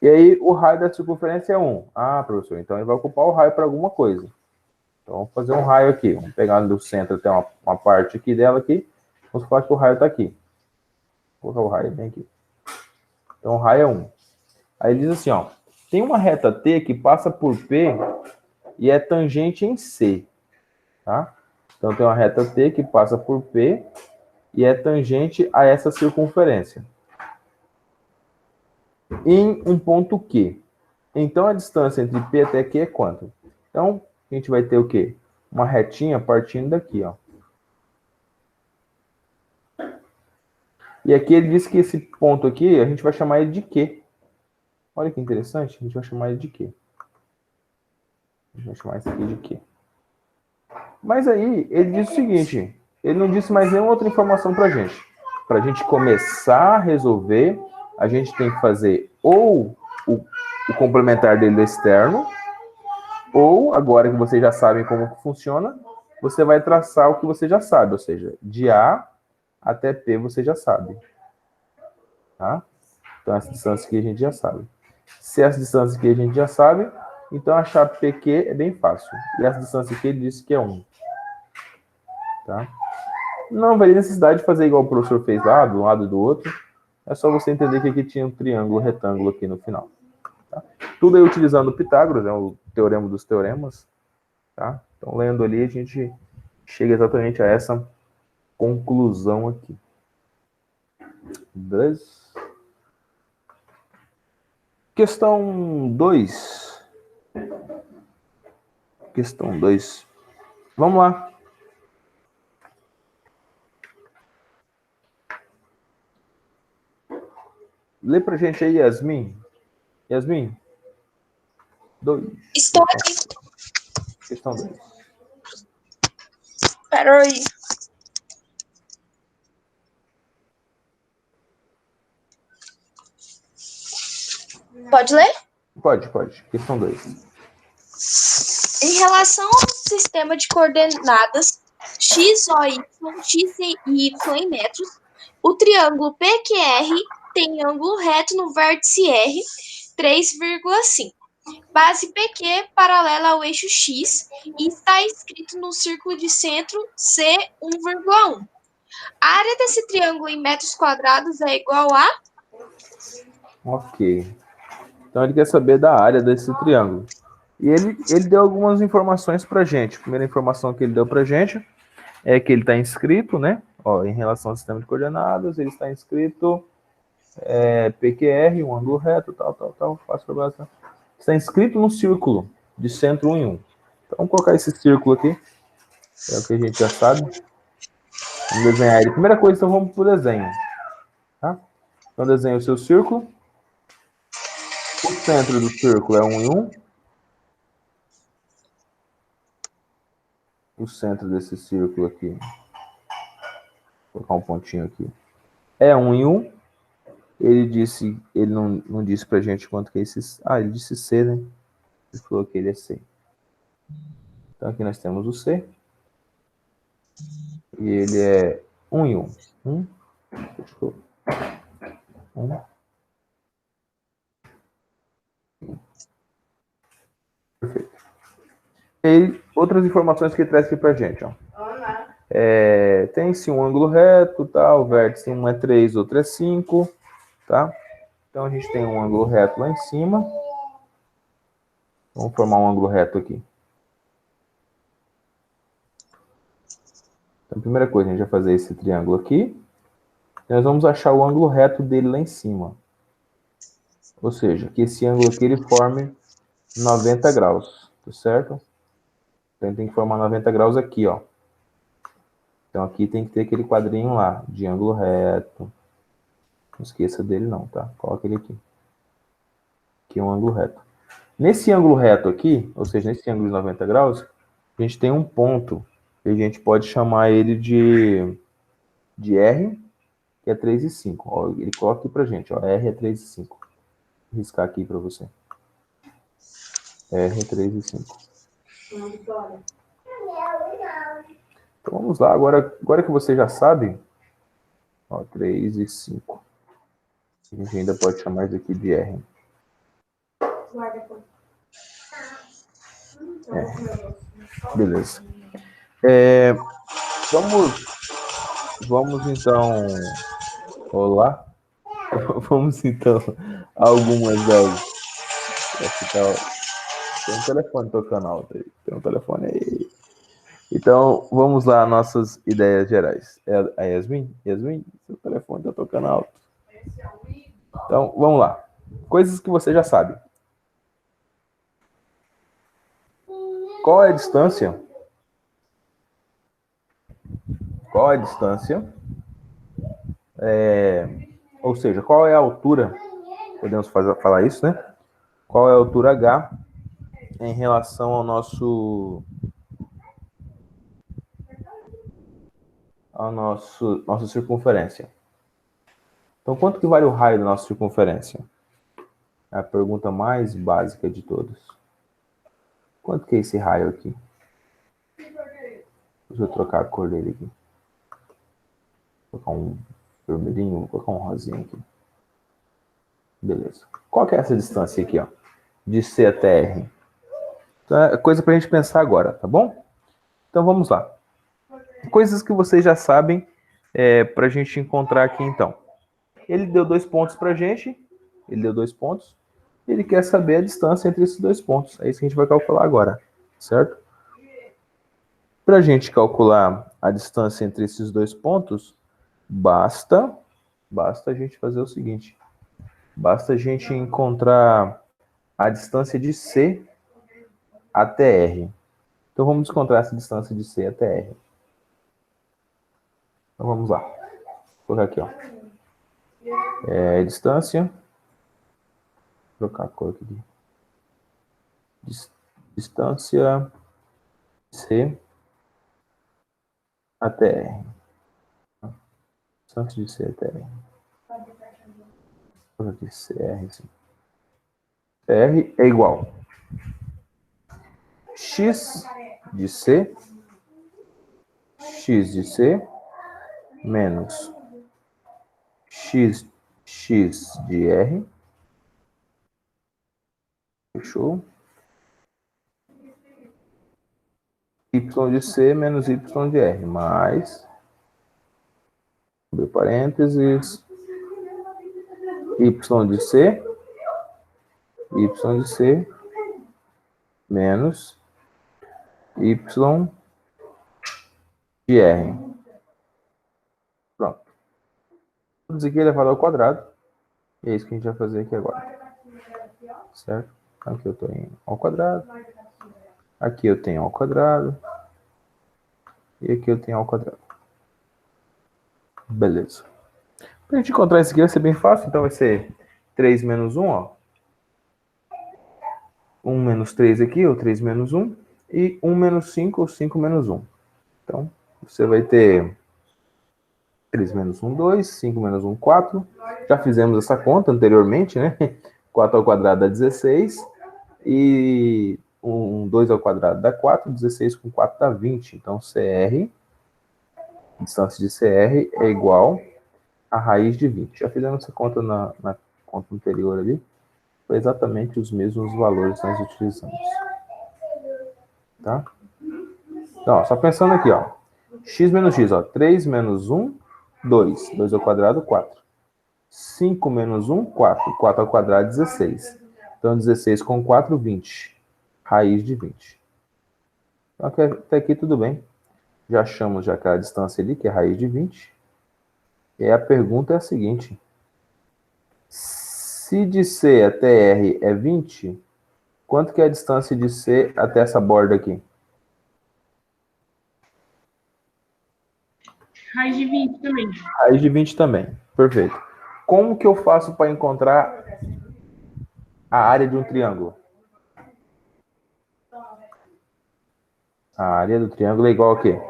E aí, o raio da circunferência é 1. Ah, professor, então ele vai ocupar o raio para alguma coisa. Então, vamos fazer um raio aqui. Vamos pegar do centro até uma parte aqui dela aqui. Vamos falar que o raio está aqui. Vou colocar o raio bem aqui. Então, o raio é 1. Aí ele diz assim, ó. Tem uma reta T que passa por P e é tangente em C. Tá? Então, tem uma reta T que passa por P e é tangente a essa circunferência. Em um ponto Q. Então, a distância entre P até Q é quanto? Então, a gente vai ter o quê? Uma retinha partindo daqui, ó. E aqui ele disse que esse ponto aqui, a gente vai chamar ele de Q. Olha que interessante, a gente vai chamar ele de Q. A gente vai chamar isso aqui de Q. Mas aí, ele disse o seguinte, ele não disse mais nenhuma outra informação pra gente. Pra gente começar a resolver, a gente tem que fazer ou o complementar dele externo, ou, agora que vocês já sabem como que funciona, você vai traçar o que você já sabe, ou seja, de A até P você já sabe. Tá? Então, essa distância aqui a gente já sabe. Se essa distância aqui a gente já sabe, então achar PQ é bem fácil. E essa distância aqui ele disse que é 1. Tá? Não haveria necessidade de fazer igual o professor fez lá, de um lado e do outro. É só você entender que aqui tinha um triângulo retângulo aqui no final. Tá? Tudo aí utilizando o Pitágoras, é o teorema dos teoremas. Tá? Então, lendo ali, a gente chega exatamente a essa conclusão aqui. Beleza? Questão 2. Questão 2. Vamos lá. Lê pra gente aí, Yasmin. Yasmin. 2. Estou aqui. Questão 2. Espera aí. Pode ler? Pode. Questão 2. Em relação ao sistema de coordenadas x, o, y, x e y em metros, o triângulo PQR tem ângulo reto no vértice R, 3,5. Base PQ paralela ao eixo X e está escrito no círculo de centro C, 1,1. A área desse triângulo em metros quadrados é igual a... Ok. Então ele quer saber da área desse triângulo. E ele deu algumas informações pra gente. A primeira informação que ele deu pra gente é que ele está inscrito, né? Ó, em relação ao sistema de coordenadas, ele está inscrito PQR, um ângulo reto, tal, fácil para bastante. Está inscrito no círculo de centro 1 em 1. Então, vamos colocar esse círculo aqui. É o que a gente já sabe. Vamos desenhar ele. Primeira coisa, então, vamos para o desenho. Tá? Então, desenha o seu círculo. O centro do círculo é 1 em 1. O centro desse círculo aqui, vou colocar um pontinho aqui, é 1 em 1. Ele não disse pra gente quanto que é esse... Ah, ele disse C, né? Ele falou que ele é C. Então aqui nós temos o C. E ele é 1 em 1. 1. 1. E outras informações que ele traz aqui pra gente, ó. Tem-se um ângulo reto, tá? O vértice um é 3, outro é 5, tá? Então a gente tem um ângulo reto lá em cima. Vamos formar um ângulo reto aqui. Então, a primeira coisa, a gente vai fazer esse triângulo aqui. Nós vamos achar o ângulo reto dele lá em cima. Ou seja, que esse ângulo aqui ele forme 90 graus, tá certo? Então, tem que formar 90 graus aqui, ó. Então, aqui tem que ter aquele quadrinho lá, de ângulo reto. Não esqueça dele não, tá? Coloca ele aqui. Aqui é um ângulo reto. Nesse ângulo reto aqui, ou seja, nesse ângulo de 90 graus, a gente tem um ponto, que a gente pode chamar ele de R, que é 3,5. Ó, ele coloca aqui pra gente, ó, R é 3,5. Vou riscar aqui para você. R é 3,5. Então vamos lá, agora que você já sabe, ó, 3,5. A gente ainda pode chamar isso aqui de R. Beleza. Vamos então. Olá. Vamos então a algumas das. Tem um telefone tocando alto aí. Tem um telefone aí. Então, vamos lá, nossas ideias gerais. É a Yasmin? Yasmin, seu telefone tá tocando alto. Então, vamos lá. Coisas que você já sabe. Qual é a distância? Qual é a distância? Ou seja, qual é a altura? Podemos falar isso, né? Qual é a altura H em relação ao nossa circunferência? Então, quanto que vale o raio da nossa circunferência? É a pergunta mais básica de todas. Quanto que é esse raio aqui? Deixa eu trocar a cor dele aqui. Vou colocar um vermelhinho, vou colocar um rosinho aqui. Beleza. Qual que é essa distância aqui, ó? De C até R. Então, é coisa pra gente pensar agora, tá bom? Então, vamos lá. Coisas que vocês já sabem pra gente encontrar aqui, então. Ele deu 2 pontos pra gente. Ele deu 2 pontos. Ele quer saber a distância entre esses 2 pontos. É isso que a gente vai calcular agora, certo? Para a gente calcular a distância entre esses 2 pontos, basta a gente fazer o seguinte. Basta a gente encontrar a distância de C até R. Então, vamos encontrar essa distância de C até R. Então, vamos lá. Vou colocar aqui, ó. Distância. Vou trocar a cor aqui. Distância C até R. Distância de C até R. Vou aqui, CR, sim. R é igual X de C menos X de R. Fechou? Y de C menos Y de R, mais, abre parênteses, Y de C menos Y de R. Pronto. Tudo isso aqui é elevado ao quadrado. E é isso que a gente vai fazer aqui agora. Certo? Aqui eu estou em ao quadrado. Aqui eu tenho ao quadrado. E aqui eu tenho ao quadrado. Beleza. Para a gente encontrar isso aqui vai ser bem fácil. Então vai ser 3 menos 1, ó. 1 menos 3 aqui, ou 3 menos 1. E 1 menos 5, ou 5 menos 1. Então, você vai ter 3 menos 1, 2. 5 menos 1, 4. Já fizemos essa conta anteriormente, né? 4 ao quadrado dá 16. E 2 ao quadrado dá 4. 16 com 4 dá 20. Então, CR, a distância de CR é igual a raiz de 20. Já fizemos essa conta na conta anterior ali. Foi exatamente os mesmos valores que nós utilizamos. Tá? Então, ó, só pensando aqui, ó. X menos x, ó. 3 menos 1, 2. 2 ao quadrado, 4. 5 menos 1, 4. 4 ao quadrado, 16. Então, 16 com 4, 20. Raiz de 20. Então, até aqui tudo bem. Já achamos já aquela distância ali, que é raiz de 20. E aí a pergunta é a seguinte. Se de C até R é 20, quanto que é a distância de C até essa borda aqui? Raiz de 20 também. Raiz de 20 também. Perfeito. Como que eu faço para encontrar a área de um triângulo? A área do triângulo é igual a quê?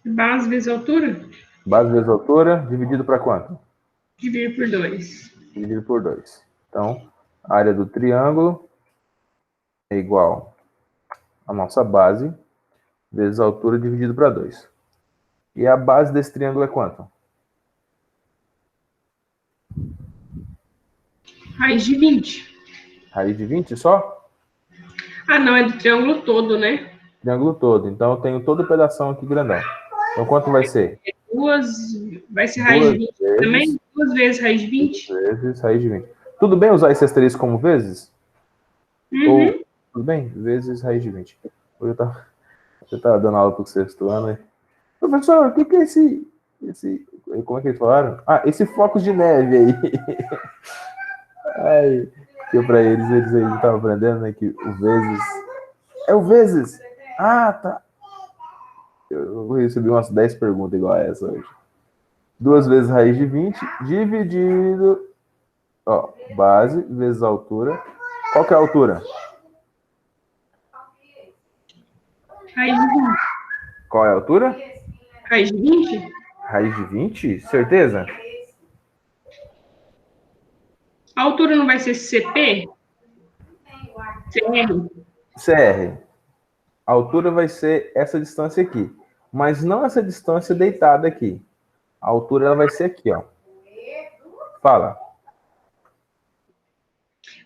Base vezes altura, Base vezes altura, dividido para quanto? dividir por 2. Dividido por 2. Então, a área do triângulo é igual a nossa base vezes a altura dividido para 2. E a base desse triângulo é quanto? Raiz de 20. Raiz de 20 só? Ah, não, é do triângulo todo, né? Triângulo todo. Então, eu tenho todo o pedação aqui grandão. Então, quanto vai ser? Vai ser raiz de 20 vezes, também? 2 vezes raiz de 20? vezes raiz de 20. Tudo bem usar esse asterisco como vezes? Uhum. Ou, tudo bem? Vezes raiz de 20. Hoje eu tava dando aula para o sexto ano. E, professor, o que é esse... Como é que eles falaram? Ah, esse floco de neve aí. Aí, que para eles aí estavam aprendendo, né, que o vezes... É o vezes! Ah, tá. Eu recebi umas 10 perguntas igual a essa hoje. 2 vezes raiz de 20, dividido... Ó, base vezes altura. Qual que é a altura? Raiz de 20. Qual é a altura? Raiz de 20? Raiz de 20? Certeza? A altura não vai ser CP? CR? CR. A altura vai ser essa distância aqui. Mas não essa distância deitada aqui. A altura ela vai ser aqui, ó. Fala.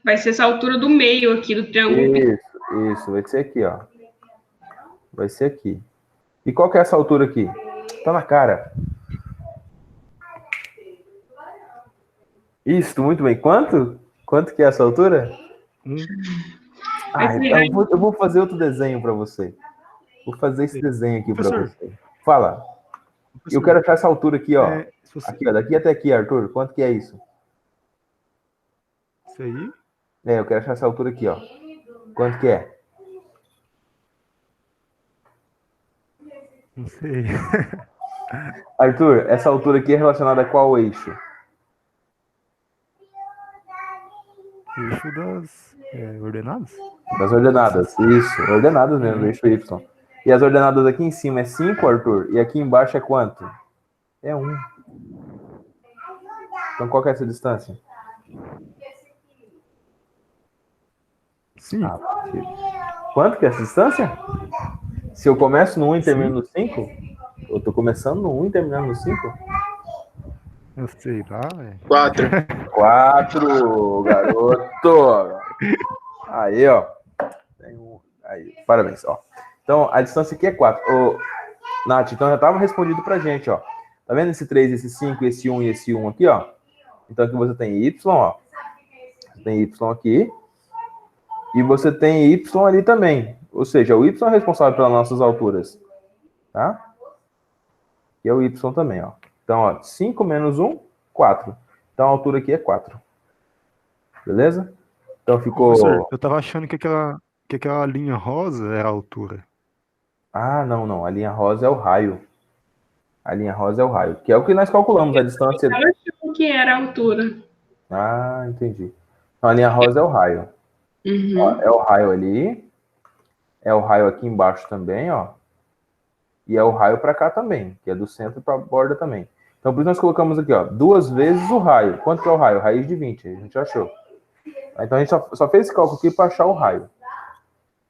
Vai ser essa altura do meio aqui do triângulo. Isso. Vai ser aqui, ó. Vai ser aqui. E qual que é essa altura aqui? Tá na cara. Isso, muito bem. Quanto? Quanto que é essa altura? Ah, então eu vou fazer outro desenho para você. Vou fazer esse desenho aqui para você. Fala. Eu quero achar essa altura aqui, ó. Aqui, ó. Daqui até aqui, Arthur. Quanto que é isso? Isso aí? Eu quero achar essa altura aqui, ó. Quanto que é? Não sei. Arthur, essa altura aqui é relacionada a qual eixo? Eixo das ordenadas? Das ordenadas. Isso, ordenadas mesmo, eixo Y. E as ordenadas aqui em cima é 5, Arthur, e aqui embaixo é quanto? É 1. Então qual que é essa distância? 5. Quanto que é essa distância? Se eu começo no 1 e termino no 5? Eu tô começando no 1 e terminando no 5? Eu sei lá, 4. 4, garoto! Aí, ó. Aí, parabéns, ó. Então, a distância aqui é 4. Ô, Nath, então já estava respondido pra gente, ó. Tá vendo esse 3, esse 5, esse 1 e esse 1 aqui, ó? Então aqui você tem Y, ó. Você tem Y aqui. E você tem Y ali também. Ou seja, o Y é responsável pelas nossas alturas. Tá? E é o Y também, ó. Então, ó, 5 menos 1, 4. Então a altura aqui é 4. Beleza? Então ficou... Professor, eu tava achando que aquela linha rosa era a altura. Ah, não. A linha rosa é o raio. A linha rosa é o raio. Que é o que nós calculamos, a distância... Ela achou que era a altura. Ah, entendi. Então a linha rosa é o raio. Uhum. Ó, é o raio ali. É o raio aqui embaixo também, ó. E é o raio para cá também, que é do centro para a borda também. Então, por isso nós colocamos aqui, ó, 2 vezes o raio. Quanto que é o raio? Raiz de 20, a gente achou. Então, a gente só fez esse cálculo aqui para achar o raio.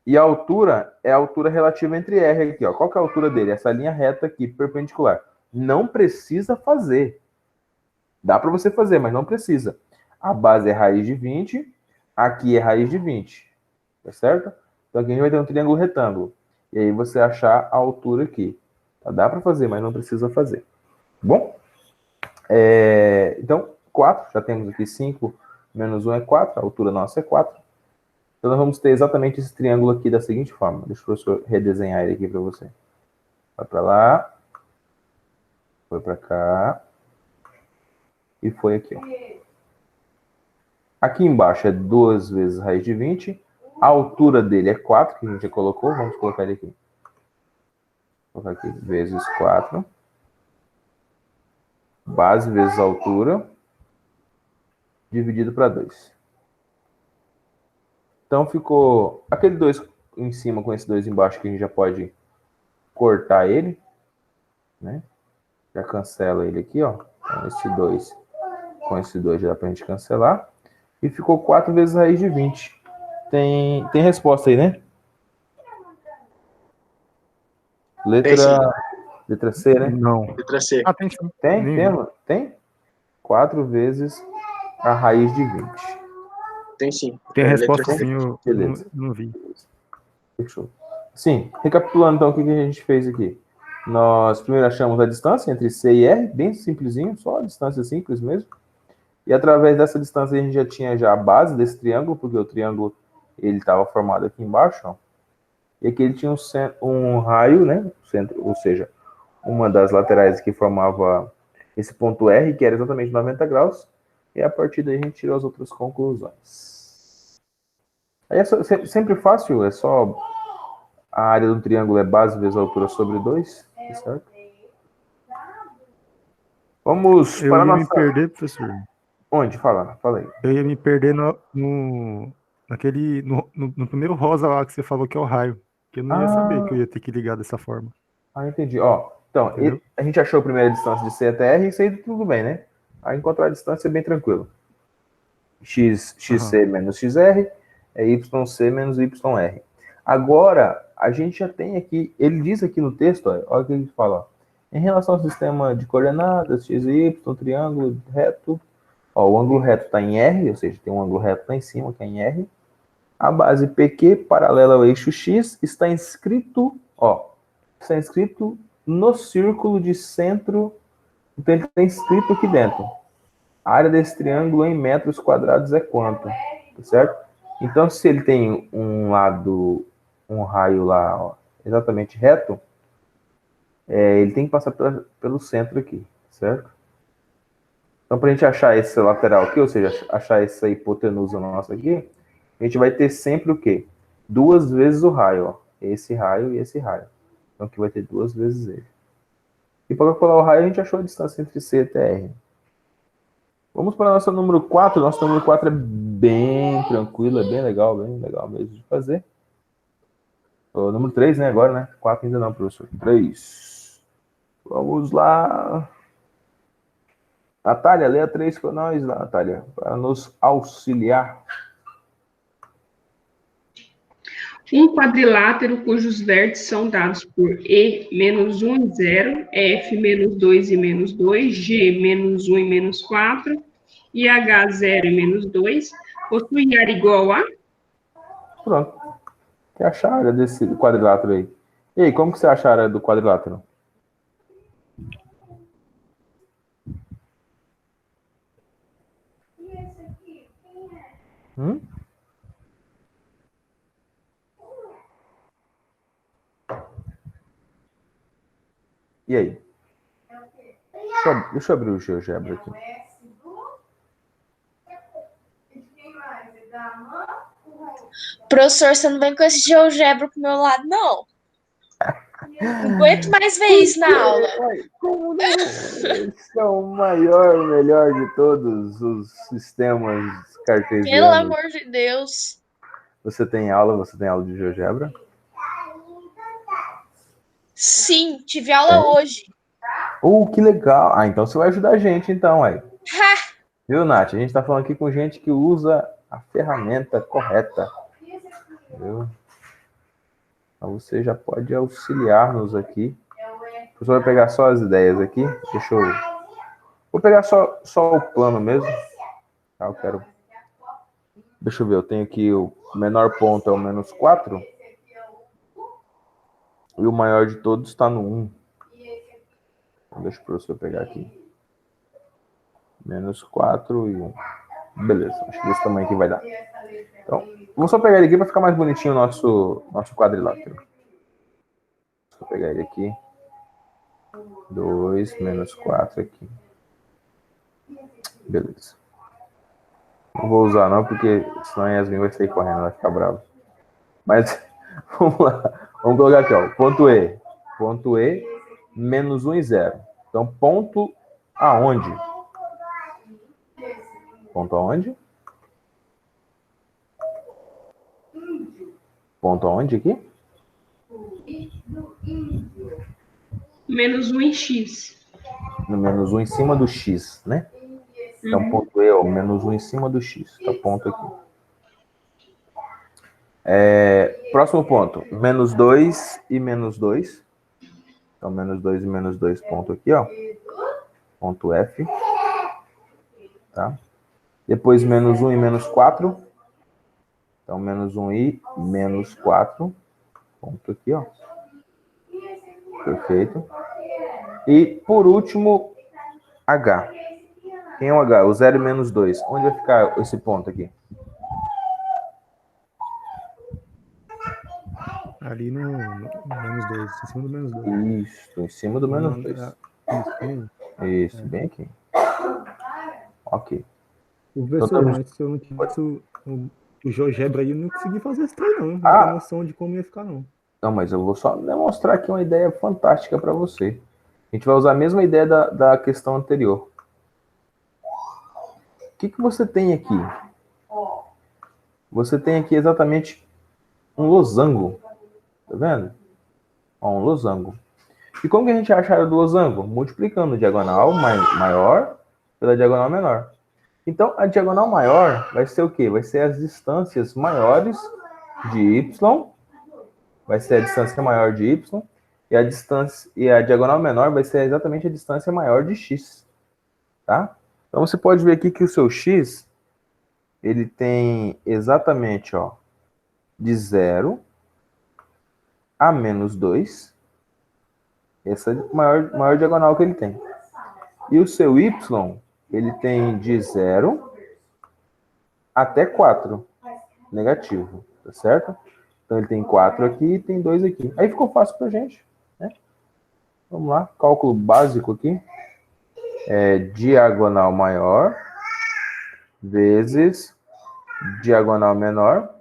E a altura é a altura relativa entre R aqui, ó. Qual que é a altura dele? Essa linha reta aqui, perpendicular. Não precisa fazer. Dá para você fazer, mas não precisa. A base é raiz de 20, aqui é raiz de 20. tá certo? Então aqui a gente vai ter um triângulo retângulo. E aí você achar a altura aqui. Tá? Dá para fazer, mas não precisa fazer. Bom? Então, 4, já temos aqui 5 menos 1 é 4, a altura nossa é 4. Então nós vamos ter exatamente esse triângulo aqui da seguinte forma. Deixa o professor redesenhar ele aqui para você. Vai para lá, foi para cá e foi aqui. Ó. Aqui embaixo é 2 vezes raiz de 20. A altura dele é 4, que a gente já colocou. Vamos colocar ele aqui. Vou colocar aqui, vezes 4. Base vezes altura, dividido para 2. Então ficou aquele 2 em cima com esse 2 embaixo, que a gente já pode cortar ele. Né? Já cancela ele aqui, ó. Então, com esse 2 já dá pra gente cancelar. E ficou 4 vezes raiz de 20. Tem resposta aí, né? Letra C, né? Não. Letra C. Ah, tem sim. Tem? 4 vezes a raiz de 20. Tem sim. Tem a Letra resposta C. sim, eu Beleza. não vi. Fechou. Sim, recapitulando então o que a gente fez aqui. Nós primeiro achamos a distância entre C e R, bem simplesinho, só a distância simples mesmo. E através dessa distância a gente já tinha a base desse triângulo, porque o triângulo ele estava formado aqui embaixo, ó. E aqui ele tinha um raio, né? Centro, ou seja, uma das laterais que formava esse ponto R, que era exatamente 90 graus. E a partir daí a gente tirou as outras conclusões. Aí é sempre fácil, é só a área do triângulo é base vezes a altura sobre 2, certo? Vamos Eu para a ia me nossa... perder, professor. Onde? Fala aí. Eu ia me perder no primeiro rosa lá que você falou que é o raio. Que eu não ia saber que eu ia ter que ligar dessa forma. Entendi. Ó, então, Entendeu? a gente achou a primeira distância de C até R, isso aí tudo bem, né? Aí encontrar a distância é bem tranquilo. XC menos XR é YC menos YR. Agora, a gente já tem aqui, ele diz aqui no texto, olha o que ele fala, ó, em relação ao sistema de coordenadas, x e y, triângulo reto, ó, o ângulo reto está em R, ou seja, tem um ângulo reto lá em cima, que é em R. A base PQ, paralela ao eixo X, está inscrito no círculo de centro, então ele está inscrito aqui dentro. A área desse triângulo em metros quadrados é quanto? Tá certo? Então, se ele tem um raio lá, ó, exatamente reto, ele tem que passar pelo centro aqui, certo? Então, para a gente achar esse lateral aqui, ou seja, achar essa hipotenusa nossa aqui, a gente vai ter sempre o quê? 2 vezes o raio, ó. Esse raio e esse raio. Então, aqui vai ter 2 vezes ele. E para calcular o raio, a gente achou a distância entre C até R. Vamos para a nossa número 4. Nossa número 4 é bem tranquila, bem legal mesmo de fazer. O número 3, né? Agora, né? 4 ainda não, professor. 3. Vamos lá. Natália, lê a 3 com nós, Natália, para nos auxiliar. Um quadrilátero cujos vértices são dados por E menos 1 e 0, F menos 2 e menos 2, G menos 1 e menos 4, e H 0 e menos 2, possui área igual a... Pronto. Quer achar a área desse quadrilátero aí? E aí, como que você acha a área do quadrilátero? E aí? Deixa eu abrir o GeoGebra aqui. Professor, você não vem com esse GeoGebra pro meu lado, não. Não aguento mais ver isso na aula. Como não? Esse é o maior, melhor de todos os sistemas cartesianos. Pelo amor de Deus. Você tem aula de GeoGebra? Sim, tive aula hoje. Que legal. Então você vai ajudar a gente, então, aí. Ha! Viu, Nath? A gente tá falando aqui com gente que usa a ferramenta correta. Viu? Então você já pode auxiliar-nos aqui. O professor vai pegar só as ideias aqui. Deixa eu... Vou pegar só o plano mesmo. Tá, eu quero Deixa eu ver, eu tenho aqui o menor ponto é o menos 4. E o maior de todos está no 1. Deixa o professor pegar aqui. Menos 4 e 1. Beleza, acho que desse tamanho aqui vai dar. Então, vou só pegar ele aqui para ficar mais bonitinho o nosso quadrilátero. Vou pegar ele aqui. 2 menos 4 aqui. Beleza. Não vou usar não, porque senão a Yasmin vai sair correndo, vai ficar brava. Mas, vamos lá. Vamos colocar aqui, ó. Ponto E. Ponto E, menos 1 e 0. Então, ponto aonde? Ponto aonde? Ponto aonde aqui? Menos 1 em x. No menos 1 em cima do x, né? Então, ponto E é o menos 1 em cima do x. Tá ponto aqui. Próximo ponto. Menos 2 e menos 2. Então, menos 2 e menos 2, ponto aqui, ó. Ponto F. Tá? Depois, menos 1 e menos 4. Então, menos 1 e menos 4. Ponto aqui, ó. Perfeito. E, por último, H. Quem é o H? O 0 e menos 2. Onde vai ficar esse ponto aqui? Ali no menos 2, em cima do menos 2. Isso, em cima do menos 2. Isso, bem aqui. Ok. O professor, mas se eu não tivesse o GeoGebra aí, eu não consegui fazer isso aí, não. Não Ah. tenho noção de como ia ficar, não. Não, mas eu vou só demonstrar aqui uma ideia fantástica para você. A gente vai usar a mesma ideia da questão anterior. O que você tem aqui? Você tem aqui exatamente um losango. Tá vendo? Ó, um losango. E como que a gente acha a área do losango? Multiplicando a diagonal maior pela diagonal menor. Então, a diagonal maior vai ser o quê? Vai ser as distâncias maiores de y. Vai ser a distância maior de y. E a diagonal menor vai ser exatamente a distância maior de x. Tá? Então, você pode ver aqui que o seu x, ele tem exatamente, ó, de 0 a menos 2. Essa é a maior diagonal que ele tem. E o seu y, ele tem de 0 até 4. Negativo, tá certo? Então, ele tem 4 aqui e tem 2 aqui. Aí ficou fácil pra gente, né? Vamos lá, cálculo básico aqui. Diagonal maior vezes diagonal menor.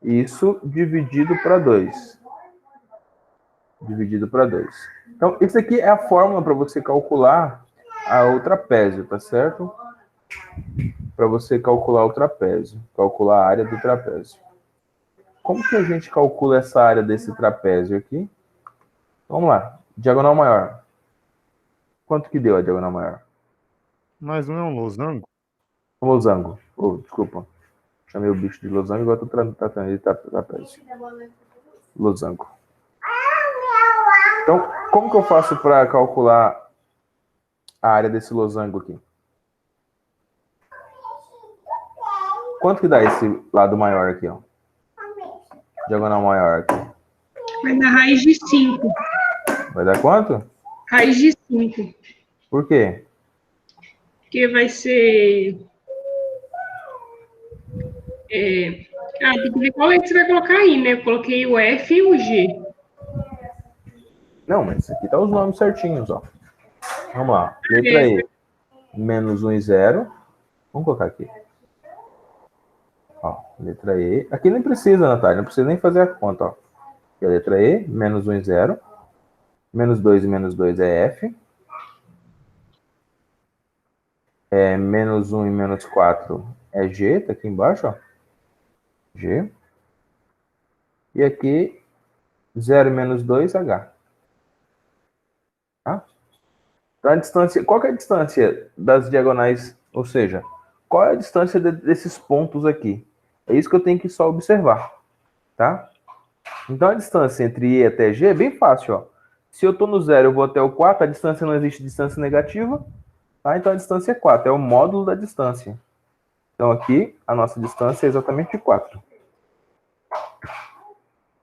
Isso dividido para 2. Dividido para 2. Então, isso aqui é a fórmula para você calcular o trapézio, tá certo? Para você calcular o trapézio. Calcular a área do trapézio. Como que a gente calcula essa área desse trapézio aqui? Vamos lá. Diagonal maior. Quanto que deu a diagonal maior? Mas não é um losango? Um losango. Desculpa. Chamei o bicho de losango, agora estou tratando ele de trapézio. Losango. Então, como que eu faço para calcular a área desse losango aqui? Quanto que dá esse lado maior aqui, ó? Diagonal maior aqui. Vai dar raiz de 5. Vai dar quanto? Raiz de 5. Por quê? Porque vai ser... tem que ver qual é que você vai colocar aí, né? Eu coloquei o F e o G. Não, mas isso aqui tá os nomes certinhos, ó. Vamos lá. Letra E. Menos 1 e 0. Vamos colocar aqui. Ó, letra E. Aqui nem precisa, Natália. Não precisa nem fazer a conta, ó. Aqui é a letra E. Menos 1 e 0. Menos 2 e menos 2 é F. Menos 1 e menos 4 é G. Tá aqui embaixo, ó. G. E aqui, 0 menos 2, H. Tá? Então, a distância, qual que é a distância das diagonais? Ou seja, qual é a distância desses pontos aqui? É isso que eu tenho que só observar. Tá? Então, a distância entre I até G é bem fácil. Ó. Se eu estou no 0, eu vou até o 4, a distância não existe distância negativa. Tá? Então, a distância é 4. É o módulo da distância. Então, aqui, a nossa distância é exatamente 4.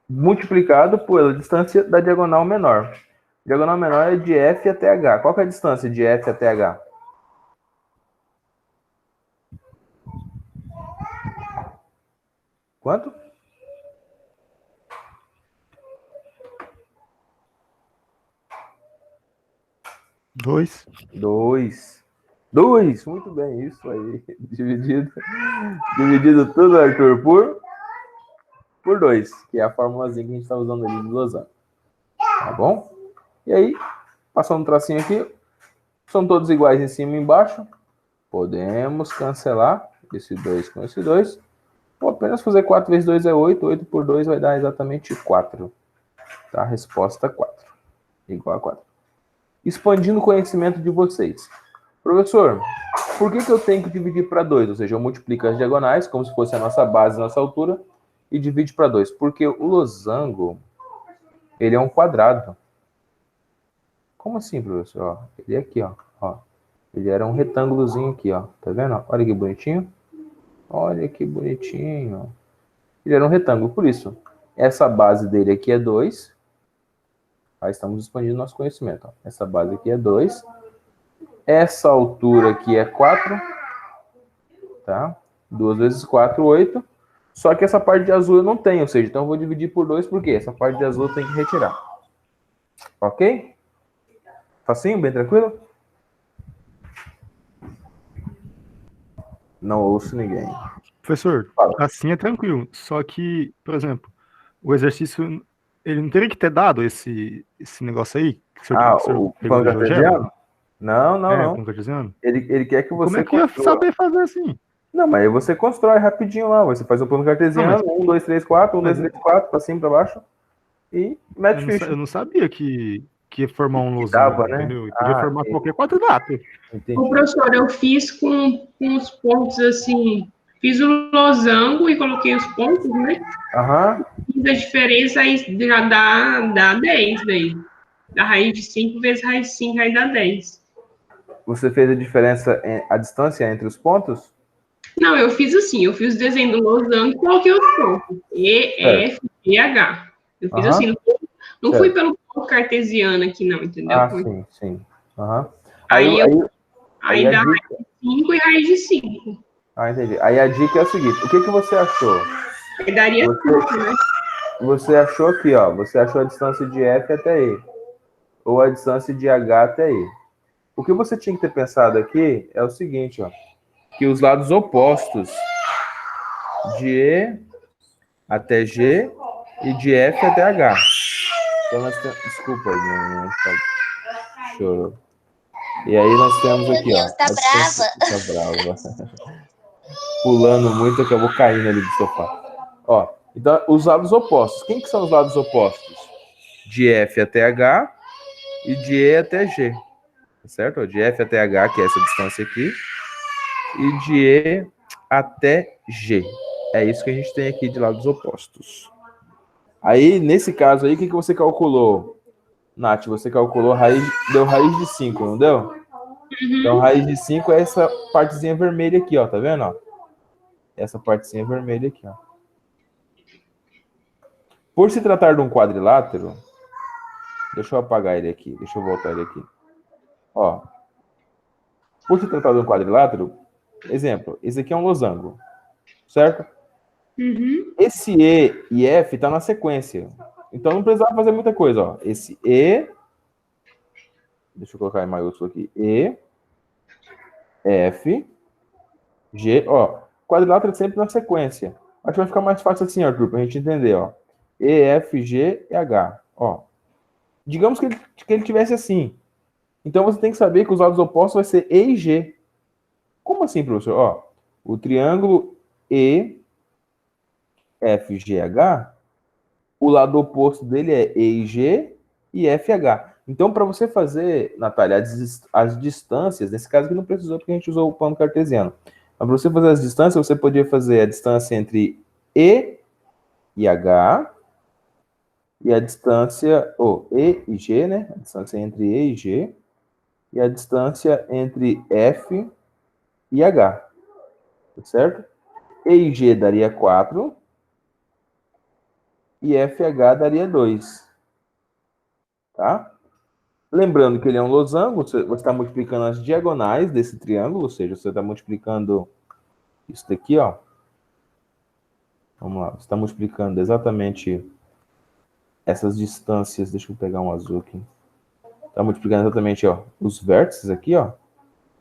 Multiplicado pela distância da diagonal menor. Diagonal menor é de F até H. Qual que é a distância de F até H? Quanto? 2. 2. 2, muito bem, isso aí. Dividido tudo, Arthur, por 2, que é a formulazinha que a gente está usando ali de losango. Tá bom? E aí, passando um tracinho aqui, são todos iguais em cima e embaixo. Podemos cancelar esse 2 com esse 2. Vou apenas fazer 4 vezes 2 é 8. 8 por 2 vai dar exatamente 4. Tá? Resposta 4. Igual a 4. Expandindo o conhecimento de vocês. Professor, por que eu tenho que dividir para 2? Ou seja, eu multiplico as diagonais, como se fosse a nossa base, nossa altura, e divide para 2. Porque o losango, ele é um quadrado. Como assim, professor? Ó, ele é aqui, ó. Ele era um retângulozinho aqui, ó. Tá vendo? Olha que bonitinho. Olha que bonitinho. Ele era um retângulo, por isso. Essa base dele aqui é 2. Aí estamos expandindo nosso conhecimento. Ó. Essa base aqui é 2. Essa altura aqui é 4. Tá? 2 vezes 4, 8. Só que essa parte de azul eu não tenho, ou seja, então eu vou dividir por 2, porque essa parte de azul eu tenho que retirar. Ok? Facinho? Bem tranquilo? Não ouço ninguém. Professor, Fala. assim é tranquilo. Só que, por exemplo, o exercício, ele não teria que ter dado esse negócio aí? Que o senhor O pegou plano do GeoGebra? cartesiano? Não, não, O não. plano cartesiano? Ele quer que Como você é que ia construa. saber fazer assim? Não, mas aí você constrói rapidinho lá. Você faz o plano cartesiano, 1, 2, 3, 4, 1, 2, 3, 4, para cima, para baixo, e mete ficha. Eu não sabia que ia formar um Que losango, dava, né? entendeu? E podia formar qualquer quadrilátero. Entendi. Ô, professor, eu fiz com os pontos assim, fiz o losango e coloquei os pontos, né? Aham. Fiz a diferença, aí já dá 10 daí. Da raiz de 5 vezes raiz de 5, aí dá 10. Você fez a diferença, a distância entre os pontos? Não, eu fiz assim, eu fiz o desenho do losango e coloquei os pontos. E, F, G, H. Eu fiz Aham. assim, não fui pelo ponto cartesiano aqui, não, entendeu? Ah, sim, sim. Aham. Aí a dá dica... raiz de 5 e raiz de 5. Ah, entendi. Aí a dica é o seguinte: o que você achou? Aí daria 5, né? Você achou aqui, ó. Você achou a distância de F até E. Ou a distância de H até E. O que você tinha que ter pensado aqui é o seguinte, ó. Que os lados opostos de E até G e de F até H. Então nós temos... Desculpa, minha chorou. E aí nós temos aqui, Meu Deus, ó. tá brava. Tá brava. Pulando muito, acabou caindo ali do sofá. Ó, então, os lados opostos. Quem que são os lados opostos? De F até H e de E até G. Tá certo? De F até H, que é essa distância aqui, e de E até G. É isso que a gente tem aqui de lados opostos. Aí, nesse caso aí, o que você calculou? Nath, você calculou deu raiz de 5, não deu? Uhum. Então, raiz de 5 é essa partezinha vermelha aqui, ó, tá vendo? Ó? Essa partezinha vermelha aqui, ó. Por se tratar de um quadrilátero, deixa eu apagar ele aqui, deixa eu voltar ele aqui. Ó, por se tratar de um quadrilátero, exemplo, esse aqui é um losango, certo? Uhum. Esse E e F tá na sequência. Então não precisava fazer muita coisa, ó. Esse E, deixa eu colocar em maiúsculo aqui, E, F, G, ó. Quadrilátero é sempre na sequência. Acho que vai ficar mais fácil assim, Arthur, pra gente entender, ó. E, F, G e H, ó. Digamos que ele tivesse assim. Então você tem que saber que os lados opostos vai ser E e G. Como assim, professor? Ó, o triângulo E, F, G, H, o lado oposto dele é E e G e F, H. Então, para você fazer, Natália, as distâncias, nesse caso aqui não precisou porque a gente usou o plano cartesiano. Mas para você fazer as distâncias, você podia fazer a distância entre E e H e a distância, E e G, né? A distância entre E e G e a distância entre F e H. certo? E e G daria 4 e FH daria 2, tá? Lembrando que ele é um losango, você está multiplicando as diagonais desse triângulo, ou seja, você está multiplicando isso daqui, ó. Vamos lá, você está multiplicando exatamente essas distâncias. Deixa eu pegar um azul aqui. Está multiplicando exatamente, ó, os vértices aqui, ó.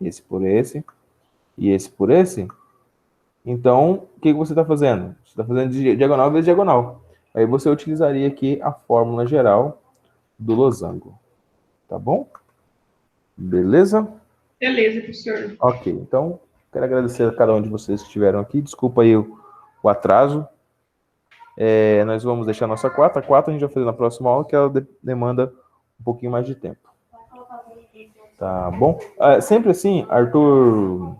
Esse por esse e esse por esse. Então, o que você está fazendo? Você está fazendo diagonal vezes diagonal. Aí você utilizaria aqui a fórmula geral do losango. Tá bom? Beleza? Beleza, professor. Ok, então, quero agradecer a cada um de vocês que estiveram aqui. Desculpa aí o atraso. Nós vamos deixar a nossa quarta. A quarta a gente vai fazer na próxima aula, que ela demanda um pouquinho mais de tempo. Tá bom? Sempre assim, Arthur,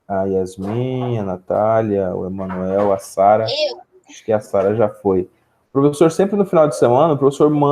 a Yasmin, a Natália, o Emanuel, a Sara. Acho que a Sara já foi. O professor, sempre no final de semana, o professor manda